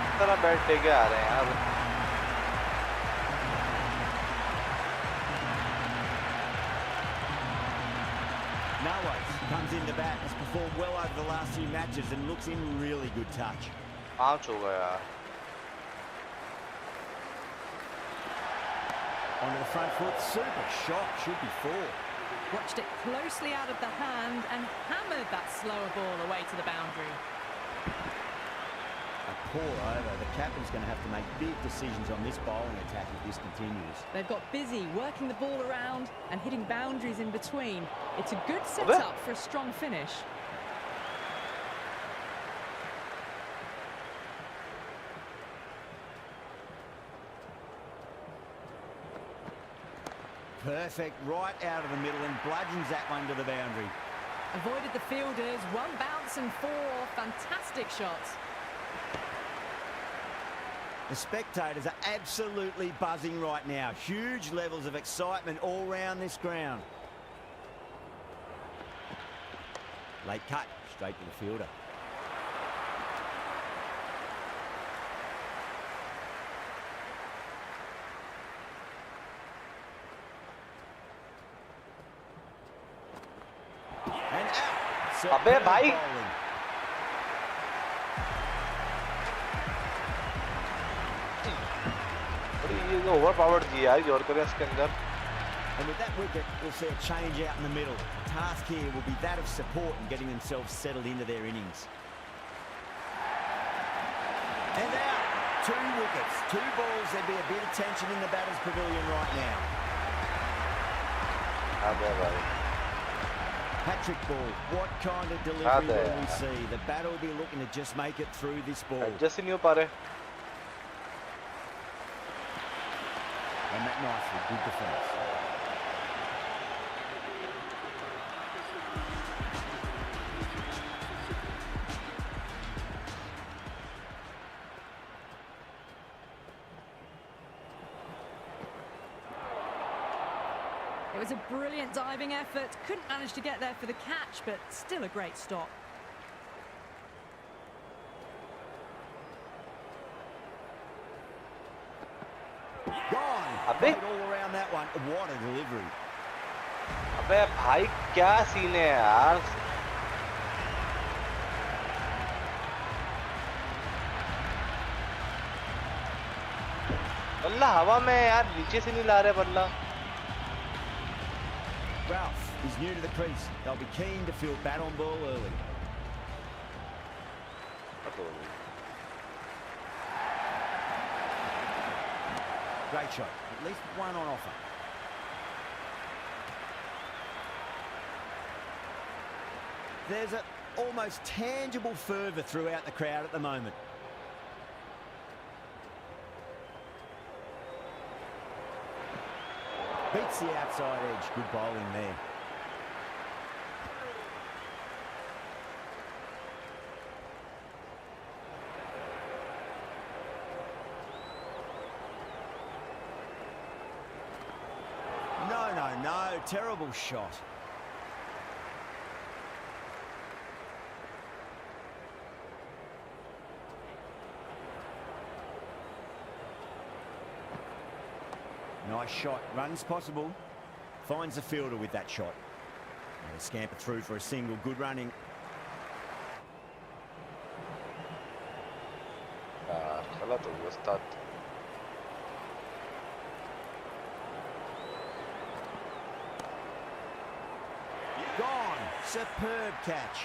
इस तरह bat लेके आ रहे हैं यार। Comes in the bat, has performed well over the last few matches and looks in really good touch. 5 हो गया यार। Onto the front foot, super shot, should be 4. Watched it closely out of the hand and hammered that slower ball away to the boundary. A poor over. The captain's going to have to make big decisions on this bowling attack if this continues. They've got busy working the ball around and hitting boundaries in between. It's a good setup for a strong finish. Perfect, right out of the middle, and bludgeons that one to the boundary. Avoided the fielders, one bounce and four. Fantastic shots. The spectators are absolutely buzzing right now. Huge levels of excitement all round this ground. Late cut, straight to the fielder. And out. अबे भाई ये तो over powered थी यार yorker इसके अंदर. And with that wicket, we'll see a change out in the middle. The task here will be that of support and getting themselves settled into their innings. And out. 2 wickets, 2 balls. There'd be a bit of tension in the batter's pavilion right now. अबे भाई Patrick ball. What kind of delivery will we see? The batter will be looking to just make it through this ball. Adjust ही नहीं हो पा रहे. And that nicely, good defence. It was a brilliant diving effort. Couldn't manage to get there for the catch, but still a great stop. Gone. अबे All around that one. What a delivery. अबे भाई क्या scene है यार. बल्ला हवा में यार नीचे से नहीं ला रहे बल्ला. Ralph is new to the crease. They'll be keen to field bat on ball early. Great shot. At least one on offer. There's an almost tangible fervour throughout the crowd at the moment. Beats the outside edge. Good bowling there. No, terrible shot. Nice shot, runs possible. Finds the fielder with that shot. And a scamper through for a single, good running. गलत हो गया उस्ताद. Gone, superb catch.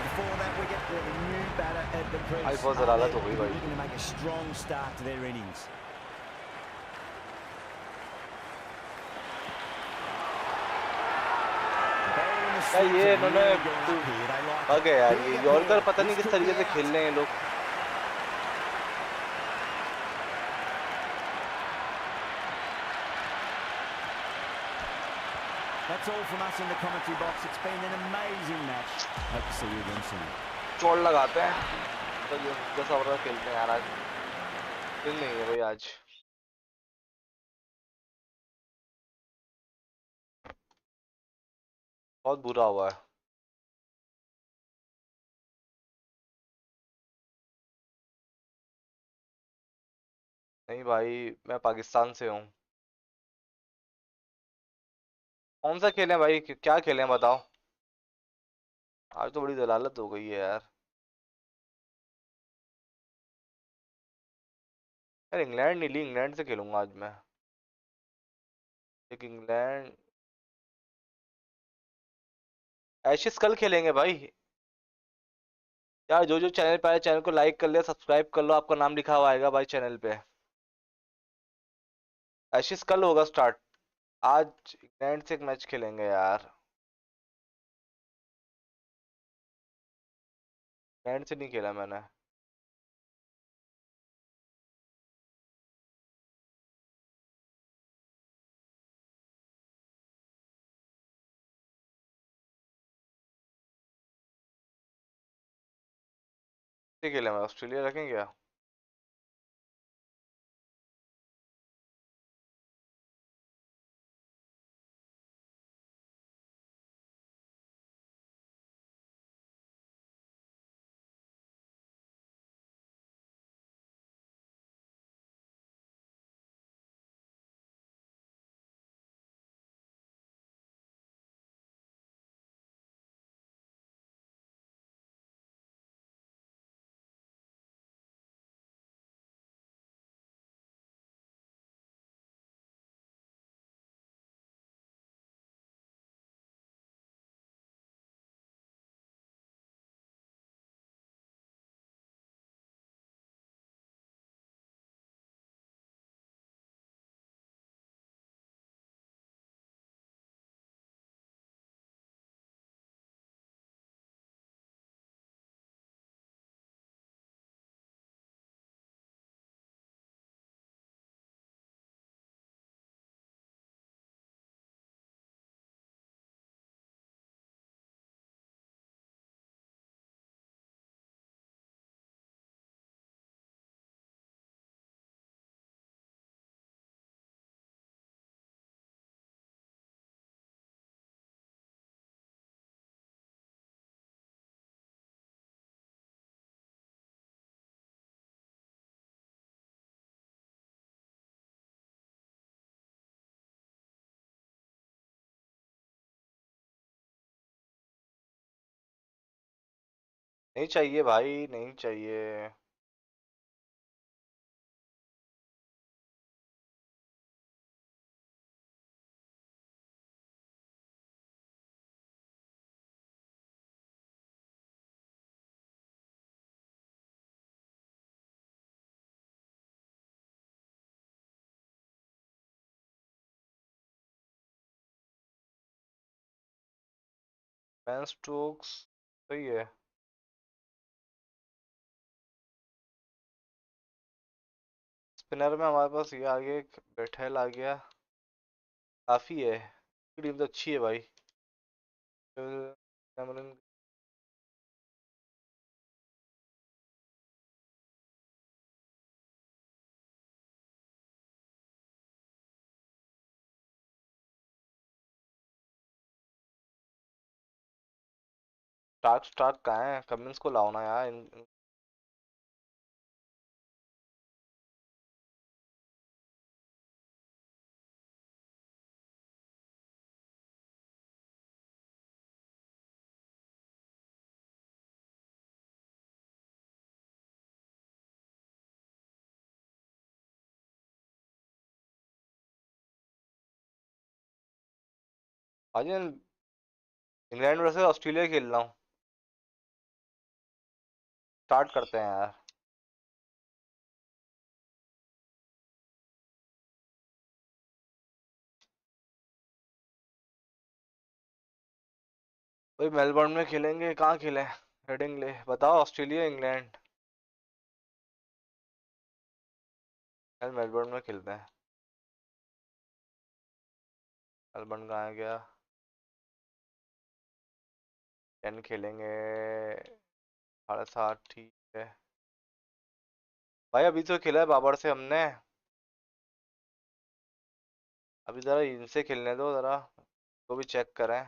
Before that wicket, we have a new batter at the crease. भाई बहुत ज़्यादा हो गई भाई. Looking to make a strong start to their innings. ये इन्होंने ओके यार ये यॉर्कर पता नहीं किस तरीके से खेल रहे हैं लोग. That's all from us in the commentary box. It's been an amazing match. Hope to see you again soon. चोट लगाते हैं तो जैसा ओवर खेलते हैं यार. आज दिन नहीं है भाई आज. बहुत बुरा हुआ है. नहीं भाई मैं पाकिस्तान से हूँ. कौन सा खेलें भाई क्या खेलें बताओ. आज तो बड़ी दलालत हो गई है यार. यार इंग्लैंड नहीं ली, इंग्लैंड से खेलूंगा आज मैं। एक इंग्लैंड। एशेस कल खेलेंगे भाई। यार जो जो चैनल पे आए चैनल को लाइक कर ले, सब्सक्राइब कर लो, आपका नाम लिखा हुआ आएगा भाई चैनल पे। एशेस कल होगा स्टार्ट। आज इंग्लैंड से एक मैच खेलेंगे यार। इंग्लैंड से नहीं खेला मैंने। से खेला मैं, ऑस्ट्रेलिया रखें क्या? नहीं चाहिए भाई, नहीं चाहिए। बेन स्टोक्स सही है। स्पिनर में हमारे पास ये आगे बैठेल आ गया, काफी है। टीम तो अच्छी है भाई। कैमरन। स्टार्क स्टार्क कहाँ है? कमिंस को लाओ ना यार आज इंग्लैंड वर्सेस ऑस्ट्रेलिया खेल रहा हूँ। स्टार्ट करते हैं यार। भाई मेलबर्न में खेलेंगे, कहाँ खेलें? हेडिंग ले बताओ, ऑस्ट्रेलिया इंग्लैंड। यार मेलबर्न में खेलते हैं। मेलबर्न कहाँ है गया? 10 खेलेंगे। 7:30 ठीक है। भाई अभी तो खेला है बाबर से हमने। अभी जरा इनसे खेलने दो जरा, तो भी चेक करें।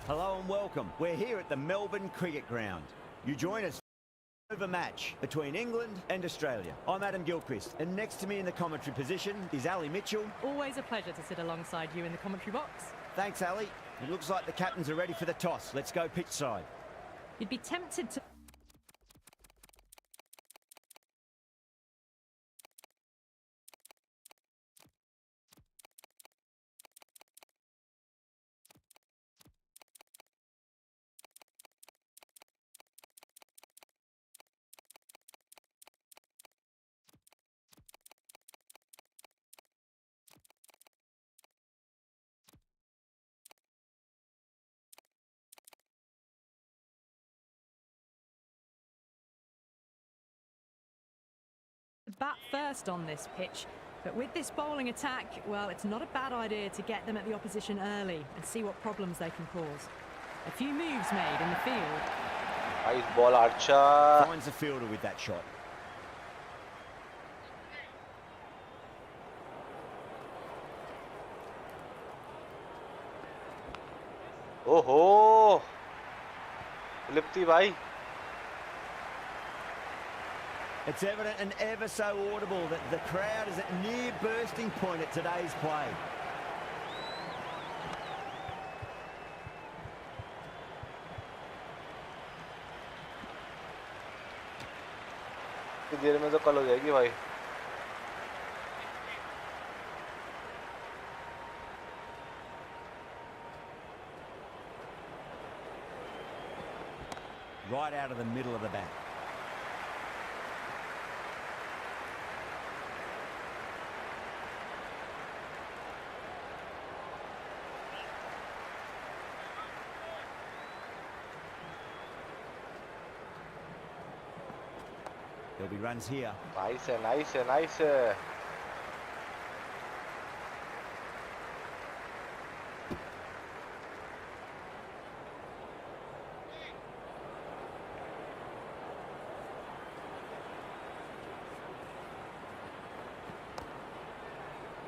Hello and welcome. We're here at the Melbourne Cricket Ground. You join us for a match between England and Australia. I'm Adam Gilchrist, and next to me in the commentary position is Ali Mitchell. Always a pleasure to sit alongside you in the commentary box. Thanks, Ali. It looks like the captains are ready for the toss. Let's go pitch side. You'd be tempted to... bat first on this pitch, but with this bowling attack, well, it's not a bad idea to get them at the opposition early and see what problems they can cause. A few moves made in the field. Nice ball, Archer. Finds the fielder with that shot. ओहो, लिप्ती भाई. It's evident and ever so audible that the crowd is at near bursting point at today's play. इतनी देर में तो कल हो जाएगी भाई. Right out of the middle of the bat. There'll be runs here. Nice, nice, nice.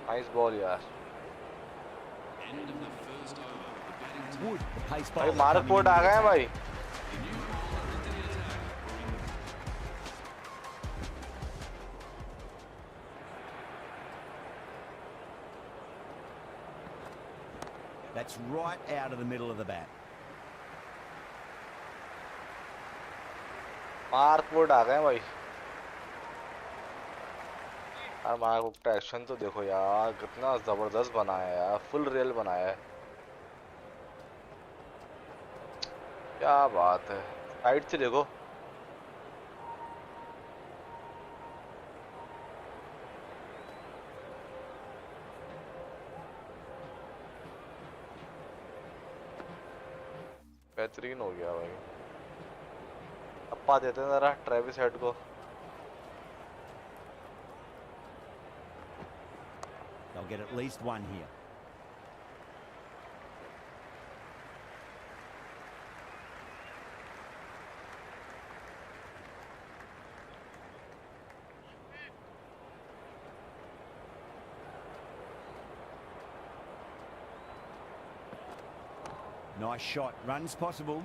Nice ball, यार. Wood, the pace भाई bowler मार्क coming पोर्ट in आ with गए हैं attack. भाई. That's right out of the middle of the bat. मार्क पोर्ट आ गए हैं भाई. यार मार्क पोर्ट का एक्शन तो देखो यार, कितना जबरदस्त बनाया है यार, फुल रियल बनाया है. क्या बात है. साइड से देखो. बेहतरीन हो गया भाई. अपा देते हैं जरा ट्रेविस हेड को. They'll get at least one here. Nice shot. Runs possible.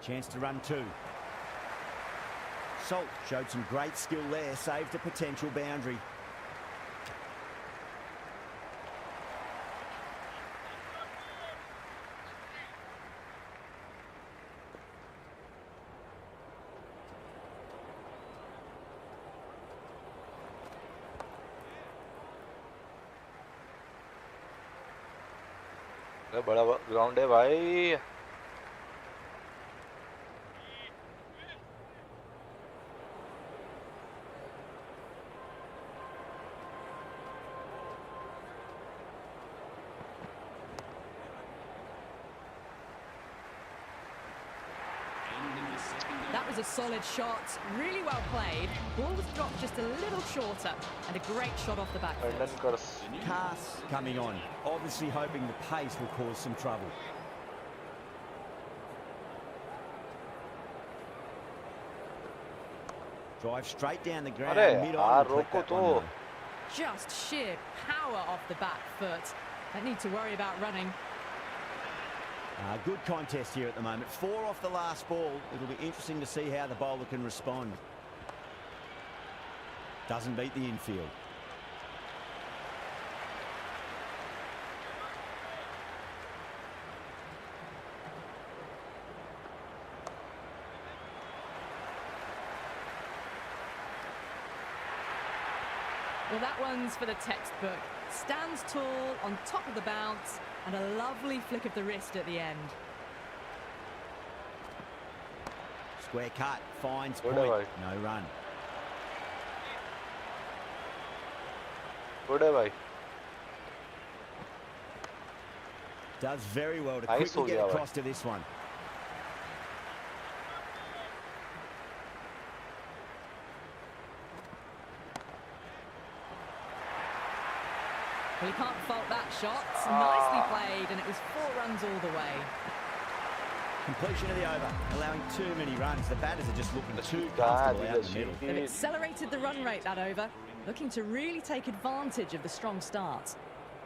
Chance to run two. Salt showed some great skill there, saved a potential boundary. बड़ा ग्राउंड है भाई. That was a solid shot, really well played. Ball was dropped just a little shorter, and a great shot off the back foot. Cass coming on, obviously hoping the pace will cause some trouble. Drive straight down the ground, अरे mid-on यार will collect रोको that तो. one though. Just sheer power off the back foot. Don't need to worry about running. Good contest here at the moment. 4 off the last ball. It'll be interesting to see how the bowler can respond. Doesn't beat the infield. Well, that one's for the textbook. Stands tall, on top of the bounce, and a lovely flick of the wrist at the end. Square cut, finds Good point. boy. No run. Good है भाई. Does very well to Nice quickly हो get गया भाई. across to this one. Well, you can't fault that shot. Nicely played, and it was 4 runs all the way. Completion of the over, allowing too many runs. The batters are just looking too God, comfortable out in the middle. They've accelerated the run rate that over, looking to really take advantage of the strong start.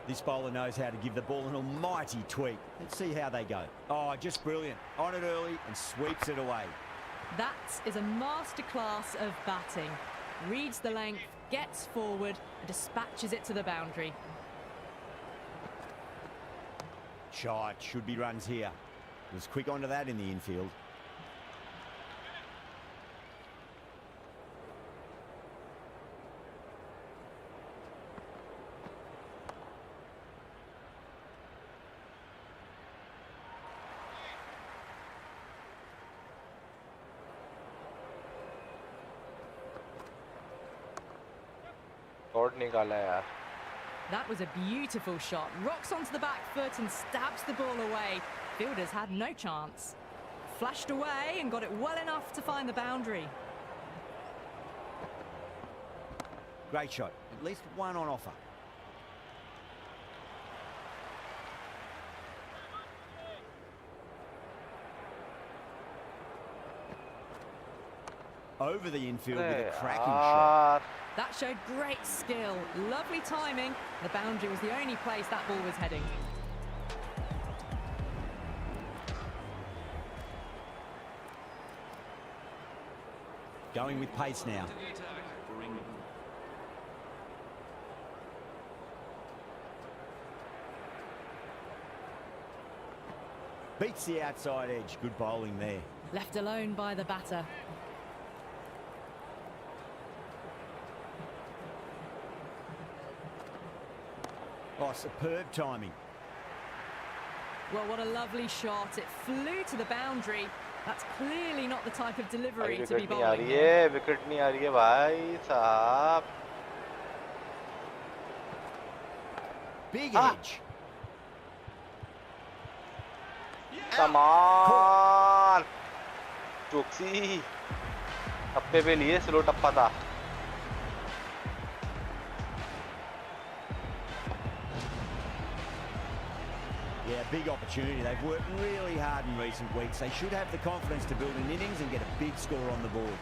This bowler knows how to give the ball an almighty tweak. Let's see how they go. Oh, just brilliant. On it early and sweeps it away. That is a masterclass of batting. Reads the length, gets forward, and dispatches it to the boundary. Shot, should be runs here. Was quick onto that in the infield. Shot निकाला यार. That was a beautiful shot. Rocks onto the back foot and stabs the ball away. Fielders had no chance. Flashed away and got it well enough to find the boundary. Great shot. At least one on offer. Over the infield with a cracking shot. That showed great skill. Lovely timing. The boundary was the only place that ball was heading. Going with pace now. Beats the outside edge. Good bowling there. Left alone by the batter. Oh, superb timing. Well, what a lovely shot. It flew to the boundary. That's clearly not the type of delivery to be wicket नहीं आ bowling. रही है. Wicket नहीं आ रही है भाई साहब. Big edge. Come on. चौकसी. टप्पे पे लिए स्लो टप्पा था. Yeah, big opportunity. They've worked really hard in recent weeks. They should have the confidence to build an innings and get a big score on the board.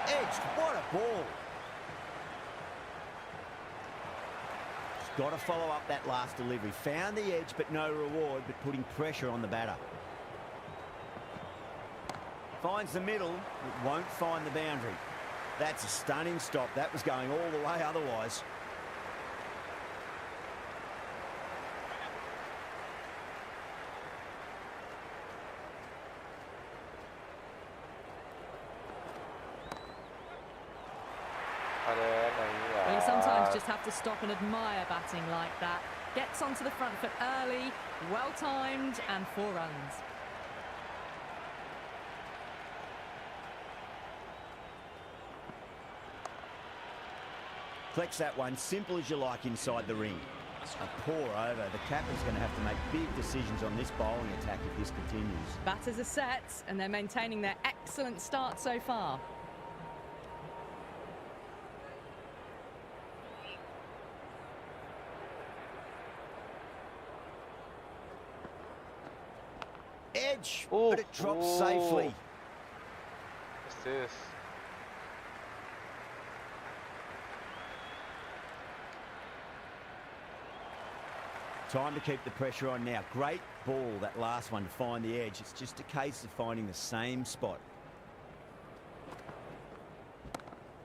Edged. What a ball. Just got to follow up that last delivery. Found the edge, but no reward, but putting pressure on the batter. Finds the middle, but won't find the boundary. That's a stunning stop. That was going all the way otherwise. Well, you sometimes just have to stop and admire batting like that. Gets onto the front foot early, well timed, and 4 runs. Collects that one, simple as you like inside the ring. A pour over. The captain's going to have to make big decisions on this bowling attack if this continues. Batters are set, and they're maintaining their excellent start so far. edge, Oh, but it drops oh. safely. What's this? Time to keep the pressure on now. Great ball, that last one, to find the edge. It's just a case of finding the same spot.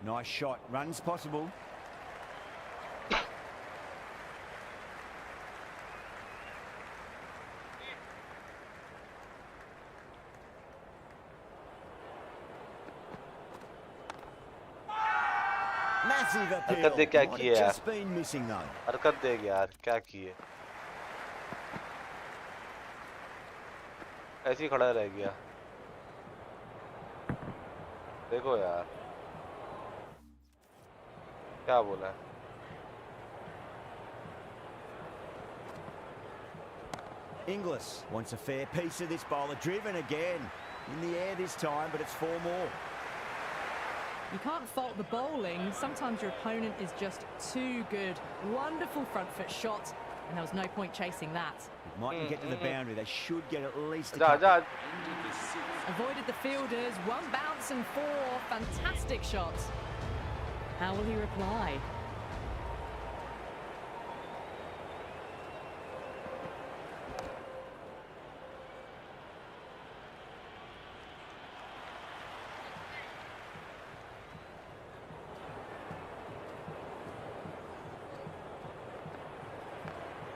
Nice shot. Runs possible. Massive appeal. हरकत देख क्या Might की have है यार? just been missing though. हरकत देख यार, क्या की है? ऐसे ही खड़ा रह गया। देखो यार, क्या बोला है? Inglis wants a fair piece of this bowler. Driven again. In the air this time, but it's 4 more. You can't fault the bowling. Sometimes your opponent is just too good. Wonderful front foot shot, and there was no point chasing that. It mightn't get to the boundary. They should get at least a जा couple. जा। Avoided the fielders. One bounce and 4. Fantastic shot. How will he reply?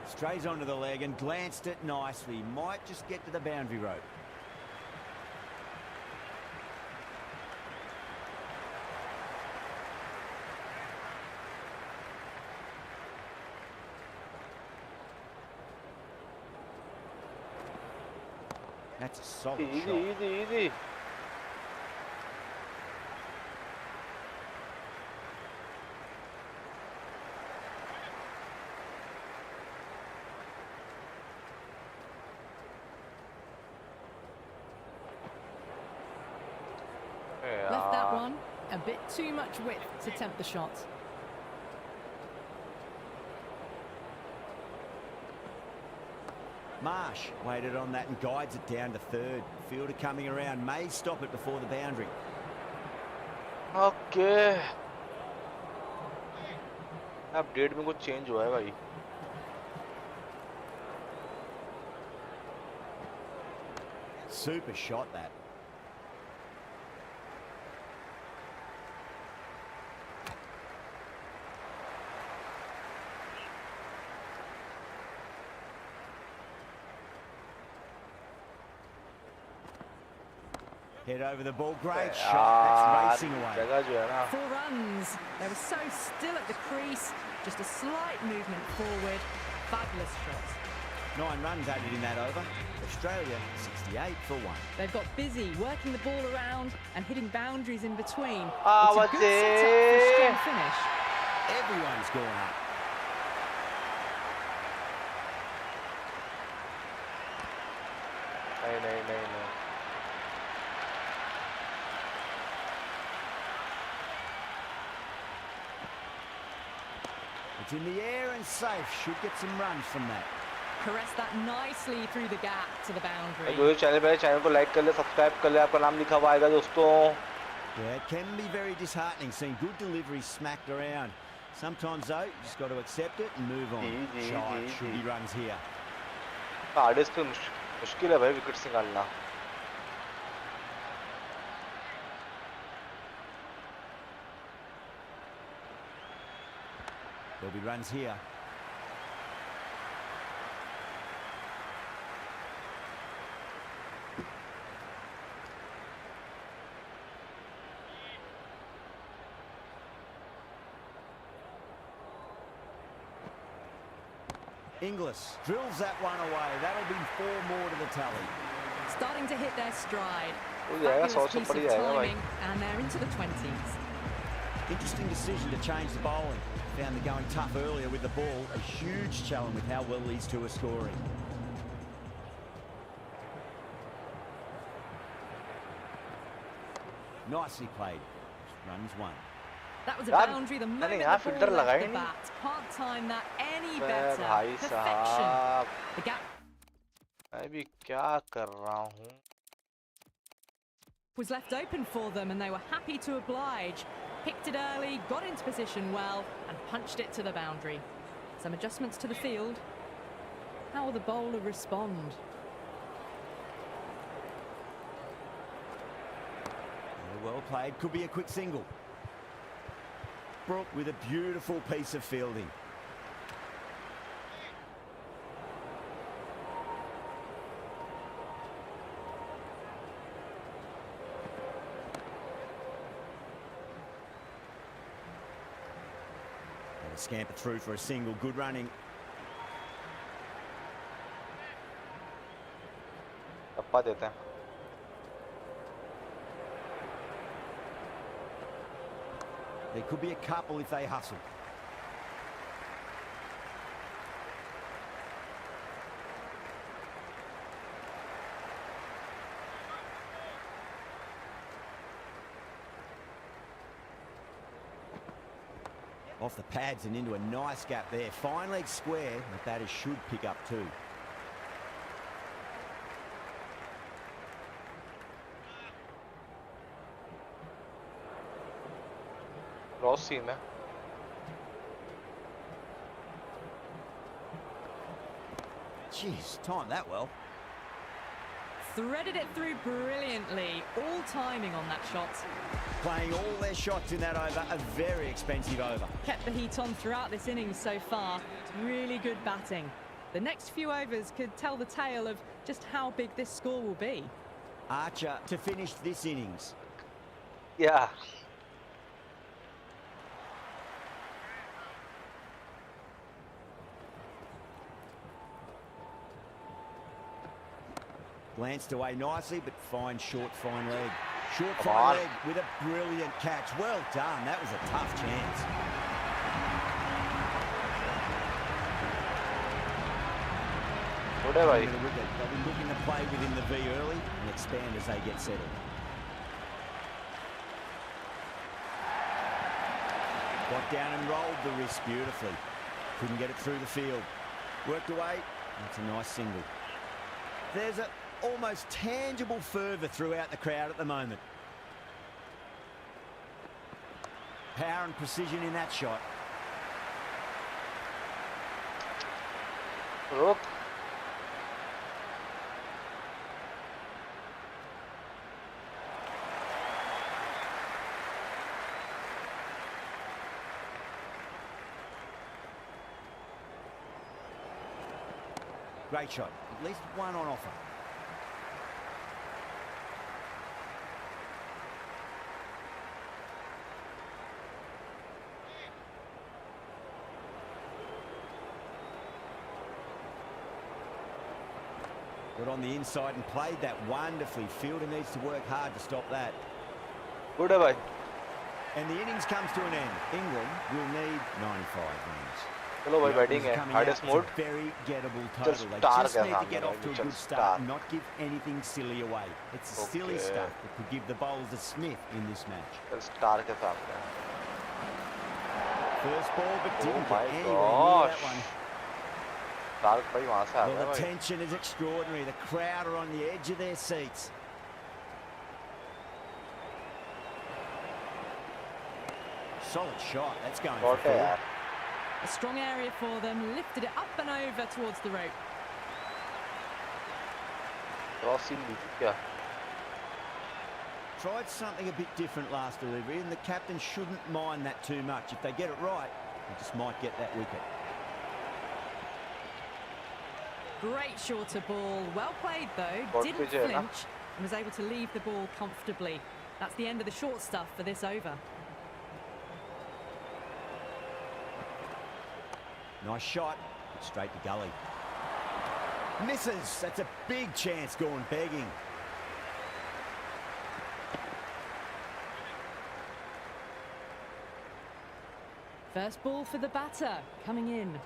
Strays onto the leg and glanced it nicely. Might just get to the boundary rope. That's a solid Easy, shot. easy, easy. Left that one. A bit too much width to tempt the shot. Marsh waited on that and guides it down to third. Fielder coming around, may stop it before the boundary. Okay. Update में कुछ change हुआ है भाई। Super shot that. Head over the ball, great shot. That's racing away. जगह जो है ना। 4 runs. They were so still at the crease. Just a slight movement forward. Fabulous shot. 9 runs added in that over. Australia 68 for 1. They've got busy working the ball around and hitting boundaries in between. Ah, It's a good setup for a strong finish. Everyone's gone up. नहीं नहीं नहीं नहीं। It's in the air and safe. Should get some runs from that. Caress that nicely through the gap to the boundary. जो channel पे channel को like कर ले, subscribe कर ले, आपका नाम लिखा हुआ आएगा दोस्तों। Yeah, it can be very disheartening seeing good deliveries smacked around. Sometimes though, you just got to accept it and move on. Shot, should be runs here. Hardest पे मुश्किल है भाई विकेट्स निकालना। There'll be runs here. Inglis drills that one away. That'll be 4 more to the tally. Starting to hit their stride. हो जाएगा, 100 Fabulous से piece ऊपर of ही जाएगा भाई। timing, and they're into the 20s. Interesting decision to change the bowling. Found they're going tough earlier with the ball. A huge challenge with how well these two are scoring. Nicely played. Runs 1. That was a यार, boundary the मैंने moment यहाँ the ball filter लगाया left he the नहीं। bat. Can't time that any bay better. भाई Perfection. साहब, The gap. मैं भी क्या कर रहा हूँ? Was left open for them and they were happy to oblige. Picked it early, got into position well and punched it to the boundary. Some adjustments to the field. How will the bowler respond? Well played, could be a quick single. Brooke with a beautiful piece of fielding. And a scamper through for a single, good running. टप्पा देते हैं. There could be a couple if they hustle. Off the pads and into a nice gap there. Fine leg square, the batters should pick up too. Cross seam है. Jeez, timed that well. Threaded it through brilliantly. All timing on that shot. Playing all their shots in that over, a very expensive over. Kept the heat on throughout this innings so far. Really good batting. The next few overs could tell the tale of just how big this score will be. Archer to finish this innings. Yeah. Glanced away nicely, but fine short, fine leg. Short, Come fine on. leg with a brilliant catch. Well done. That was a tough chance. Good है भाई. They'll be looking to play within the V early and expand as they get settled. Got down and rolled the wrist beautifully. Couldn't get it through the field. Worked away. That's a nice single. There's a almost tangible fervour throughout the crowd at the moment. Power and precision in that shot. रुक. Great shot. At least one on offer. Got on the inside and played that wonderfully. Fielder needs to work hard to stop that. Good है भाई. And the innings comes to an end. England will need 95 runs. चलो भाई The batting overs है. coming hardest out, it's mode. a very gettable Just total. They star just के need to सामने get off to a भाई, good just start star. and not give anything silly away. It's silly Okay. stuff that could give the bowlers a sniff in this match. चल star के सामने. First ball, but didn't my get anywhere near that gosh. one. Star भाई वहाँ से आ Well, गया the भाई. tension is extraordinary. The crowd are on the edge of their seats. Solid shot. That's going for shot है four. यार. A strong area for them. Lifted it up and over towards the rope. Cross seam दी थी क्या? Tried something a bit different last delivery, and the captain shouldn't mind that too much. If they get it right, they just might get that wicket. Great shorter ball. Well played though. Got Didn't pitch है ना? flinch and was able to leave the ball comfortably. That's the end of the short stuff for this over. Nice shot, but straight to gully. Misses. That's a big chance gone begging. First ball for the batter, coming in.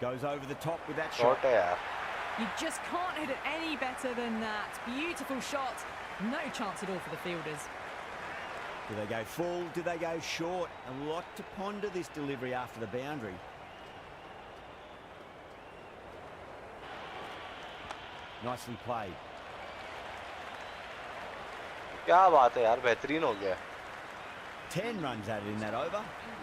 Goes over the top with that shot shot. है यार. You just can't hit it any better than that. Beautiful shot. No chance at all for the fielders. Do they go full? Do they go short? A lot to ponder this delivery after the boundary. Nicely played. क्या बात है यार, बेहतरीन हो गया। 10 runs added in that over.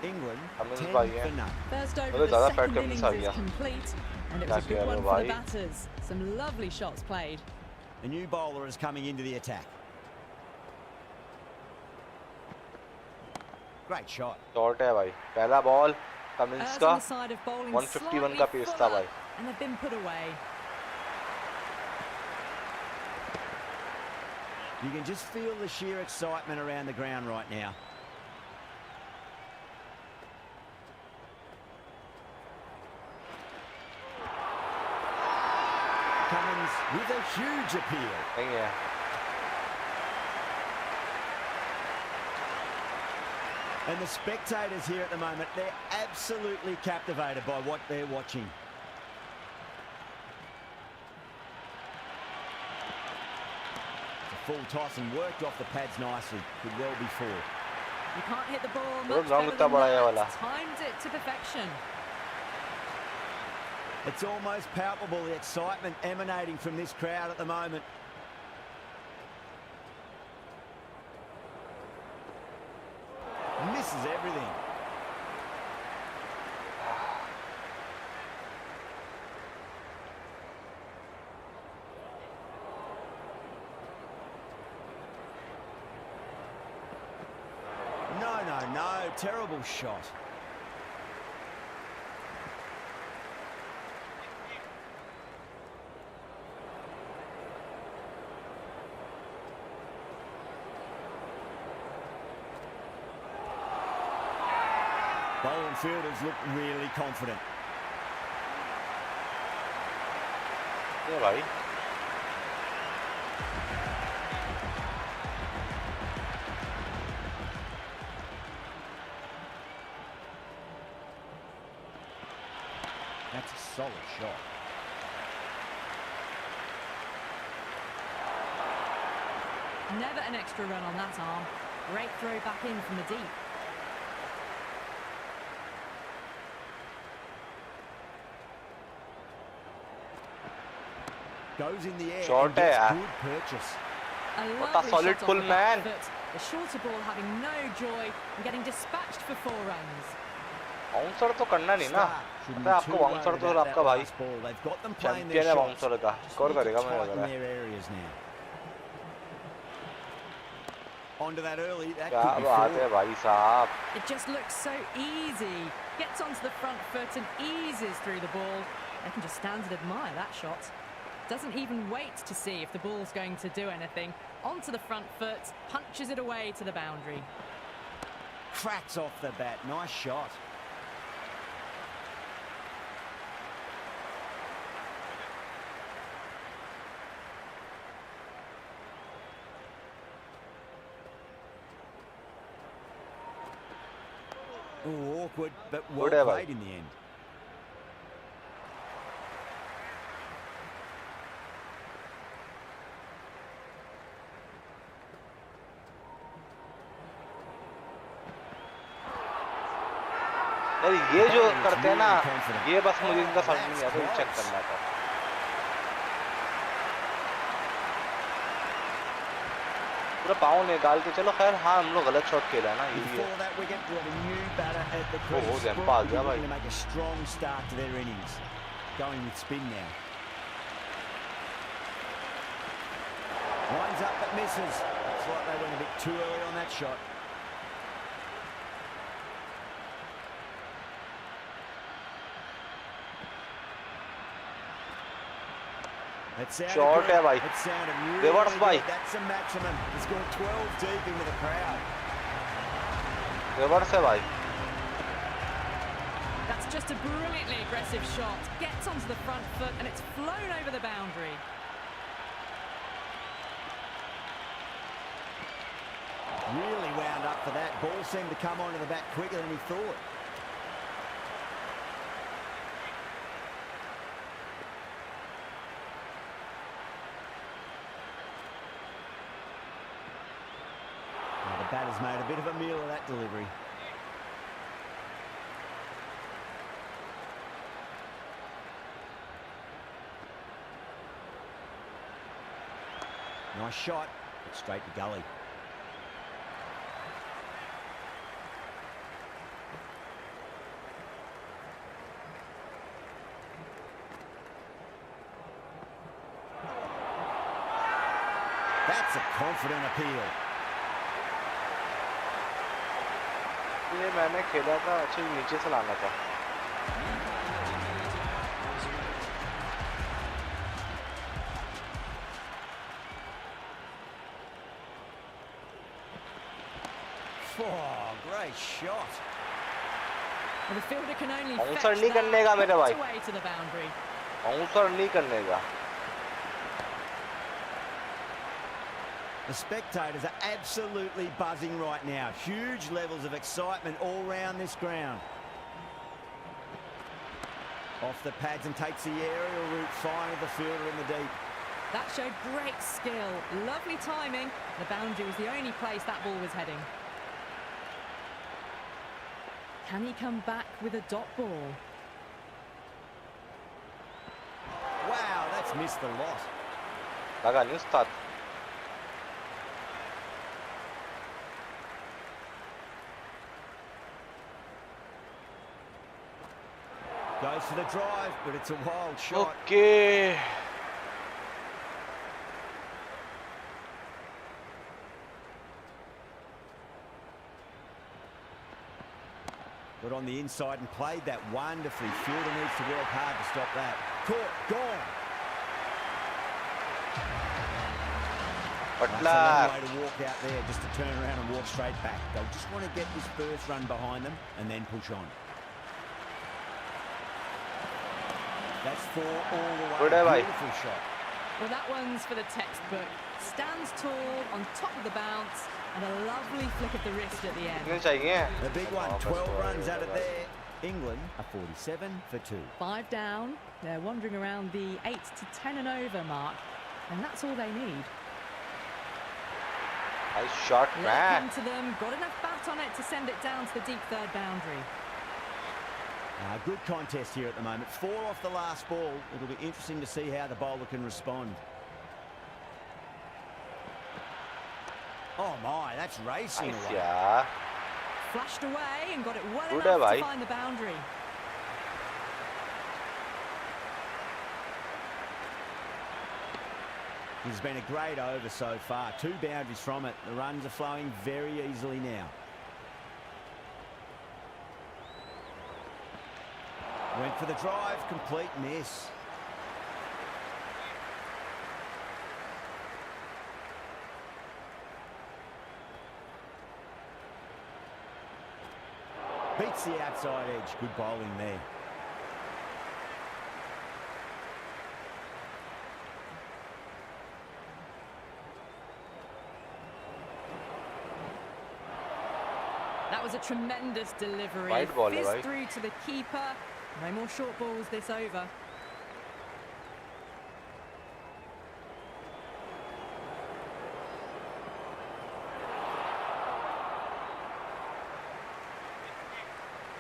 England Cummins 10 भाई है, for none. First over मुझे of the ज़्यादा पैट second कमिंस innings आ is गया। complete, and it क्या was a कह good रहे हो one for the भाई? batters. Some lovely shots played. A new bowler is coming into the attack. Great shot. Shot है भाई, पहला बॉल कमिंस Errs का on the side of bowling 151 slightly का pace था fuller, भाई। and they've been put away. You can just feel the sheer excitement around the ground right now. Cummins with a huge appeal. नहीं है, And the spectators here at the moment, they're absolutely captivated by what they're watching. The full toss and worked off the pads nicely. Could well be four. You can't hit the ball वो much ground better कितना than बड़ा है ये वाला? that. Timed it to perfection. It's almost palpable, the excitement emanating from this crowd at the moment. Misses everything. No, terrible shot. Bowling fielders look really confident. ये भाई That's a solid shot. Never an extra run on that arm. Great throw back in from the deep. Goes in the air Shot and gets है यार। good purchase. A What a lovely solid shot off pull, the back man. foot. The shorter ball having no joy and getting dispatched for 4 runs. Bouncer तो करना नहीं ना, Shouldn't पता है be आपको too bouncer worried तो about आपका that भाई last ball. They've got them playing their champion है shots. बाउंसर का, Just स्कोर need to करेगा मुझे लग tighten रहा है। their areas now. Onto that early, that क्या could be बात four. है भाई साहब, It just looks so easy. Gets onto the front foot and eases through the ball. They can just stand and admire that shot. Doesn't even wait to see if the ball's going to do anything. Onto the front foot, punches it away to the boundary. Cracks off the bat. Nice shot. Ooh, awkward, but well Good है भाई। played in the end. यार ये जो करते हैं ना, ये बस मुझे इनका समझ नहीं आता, ये चेक करना था। पूरा पाँव निकाल के चलो, खैर हाँ हम लोग गलत शॉट खेला ना, ये भी है। Before that wicket, we have a new batter at the Oh, crease. Zampa Probably आ गया भाई। looking to make a strong start to their innings. Going with spin now. Winds up but misses. Looks like they went a bit too early on that shot. It sounded Short good. है भाई। It sounded really Reverse भाई। good. That's a maximum. It's gone 12 deep into the crowd. Reverse है भाई। That's just a brilliantly aggressive shot. Gets onto the front foot and it's flown over the boundary. Really wound up for that. Ball seemed to come onto the bat quicker than he thought. Well, the batter's made a bit of a meal of that delivery. Nice shot, but straight to gully. That's a confident appeal. ये मैंने खेला था, अच्छा नीचे से लाना था। Oh, great shot. Well, the fielder can only fetch bouncer नहीं करने का मेरे भाई, that away to the boundary. Bouncer नहीं करने का। The spectators are absolutely buzzing right now. Huge levels of excitement all round this ground. Off the pads and takes the aerial route, fine with the fielder in the deep. That showed great skill, lovely timing. The boundary was the only place that ball was heading. Can he come back with a dot ball? Wow, that's missed the lot. लगा नहीं उस्ताद। Goes for the drive, but it's a wild shot. Okay. Got on the inside and played that wonderfully. Fielder needs to work hard to stop that. Caught, gone. That's a long way to walk out there, just to turn around and walk straight back. They'll just want to get this first run behind them and then push on. That's four all the way. Beautiful shot. Well, that one's for the textbook. Stands tall, on top of the bounce, and a lovely flick of the wrist at the end. The big one, 12 runs out of there. England are 47 for 2. 5 down. They're wandering around the 8 to 10 and over mark, and that's all they need. Nice shot, man. Into them, got enough bat on it to send it down to the deep third boundary. Good contest here at the moment. 4 off the last ball. It'll be interesting to see how the bowler can respond. Oh my, that's racing away. Yeah. Flashed away and got it well Good enough bhai. to find the boundary. It's been a great over so far. 2 boundaries from it. The runs are flowing very easily now. Went for the drive, complete miss. Beats the outside edge. Good bowling there. That was a tremendous delivery. Wide ball, Fizzed right? through to the keeper. No more short balls this over.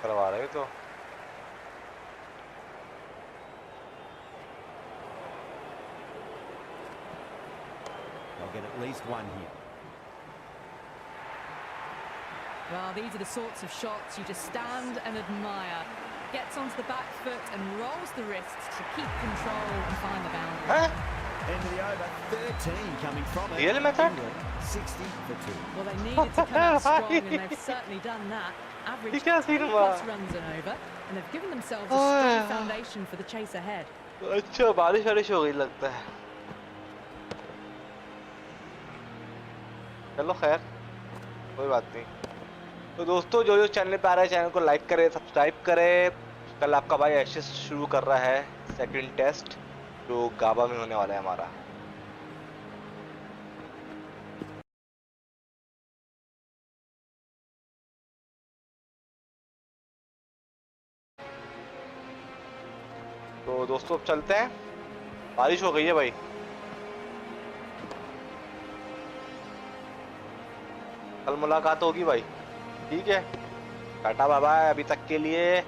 करवा रहे तो They'll get at least one here. Well, these are the sorts of shots you just stand and admire. Gets onto the back foot and rolls the wrists to keep control and find the boundary. हैं? End of the over, 13 coming from it. Real method? England, 60 for 2. Well, they needed to come out strong, and they've certainly done that. Average 10 plus runs and over, and they've given themselves a strong foundation for the chase ahead. अच्छा बारिश वारिश हो गई लगता है। चलो खैर कोई बात नहीं। तो दोस्तों जो चैनल पे आ रहा है चैनल को लाइक करें, सब्सक्राइब करें। कल आपका भाई एशेस शुरू कर रहा है सेकंड टेस्ट जो गाबा में होने वाला है हमारा। तो दोस्तों अब चलते हैं, बारिश हो गई है भाई। कल मुलाकात होगी भाई, ठीक है, टाटा बाय बाय अभी तक के लिए।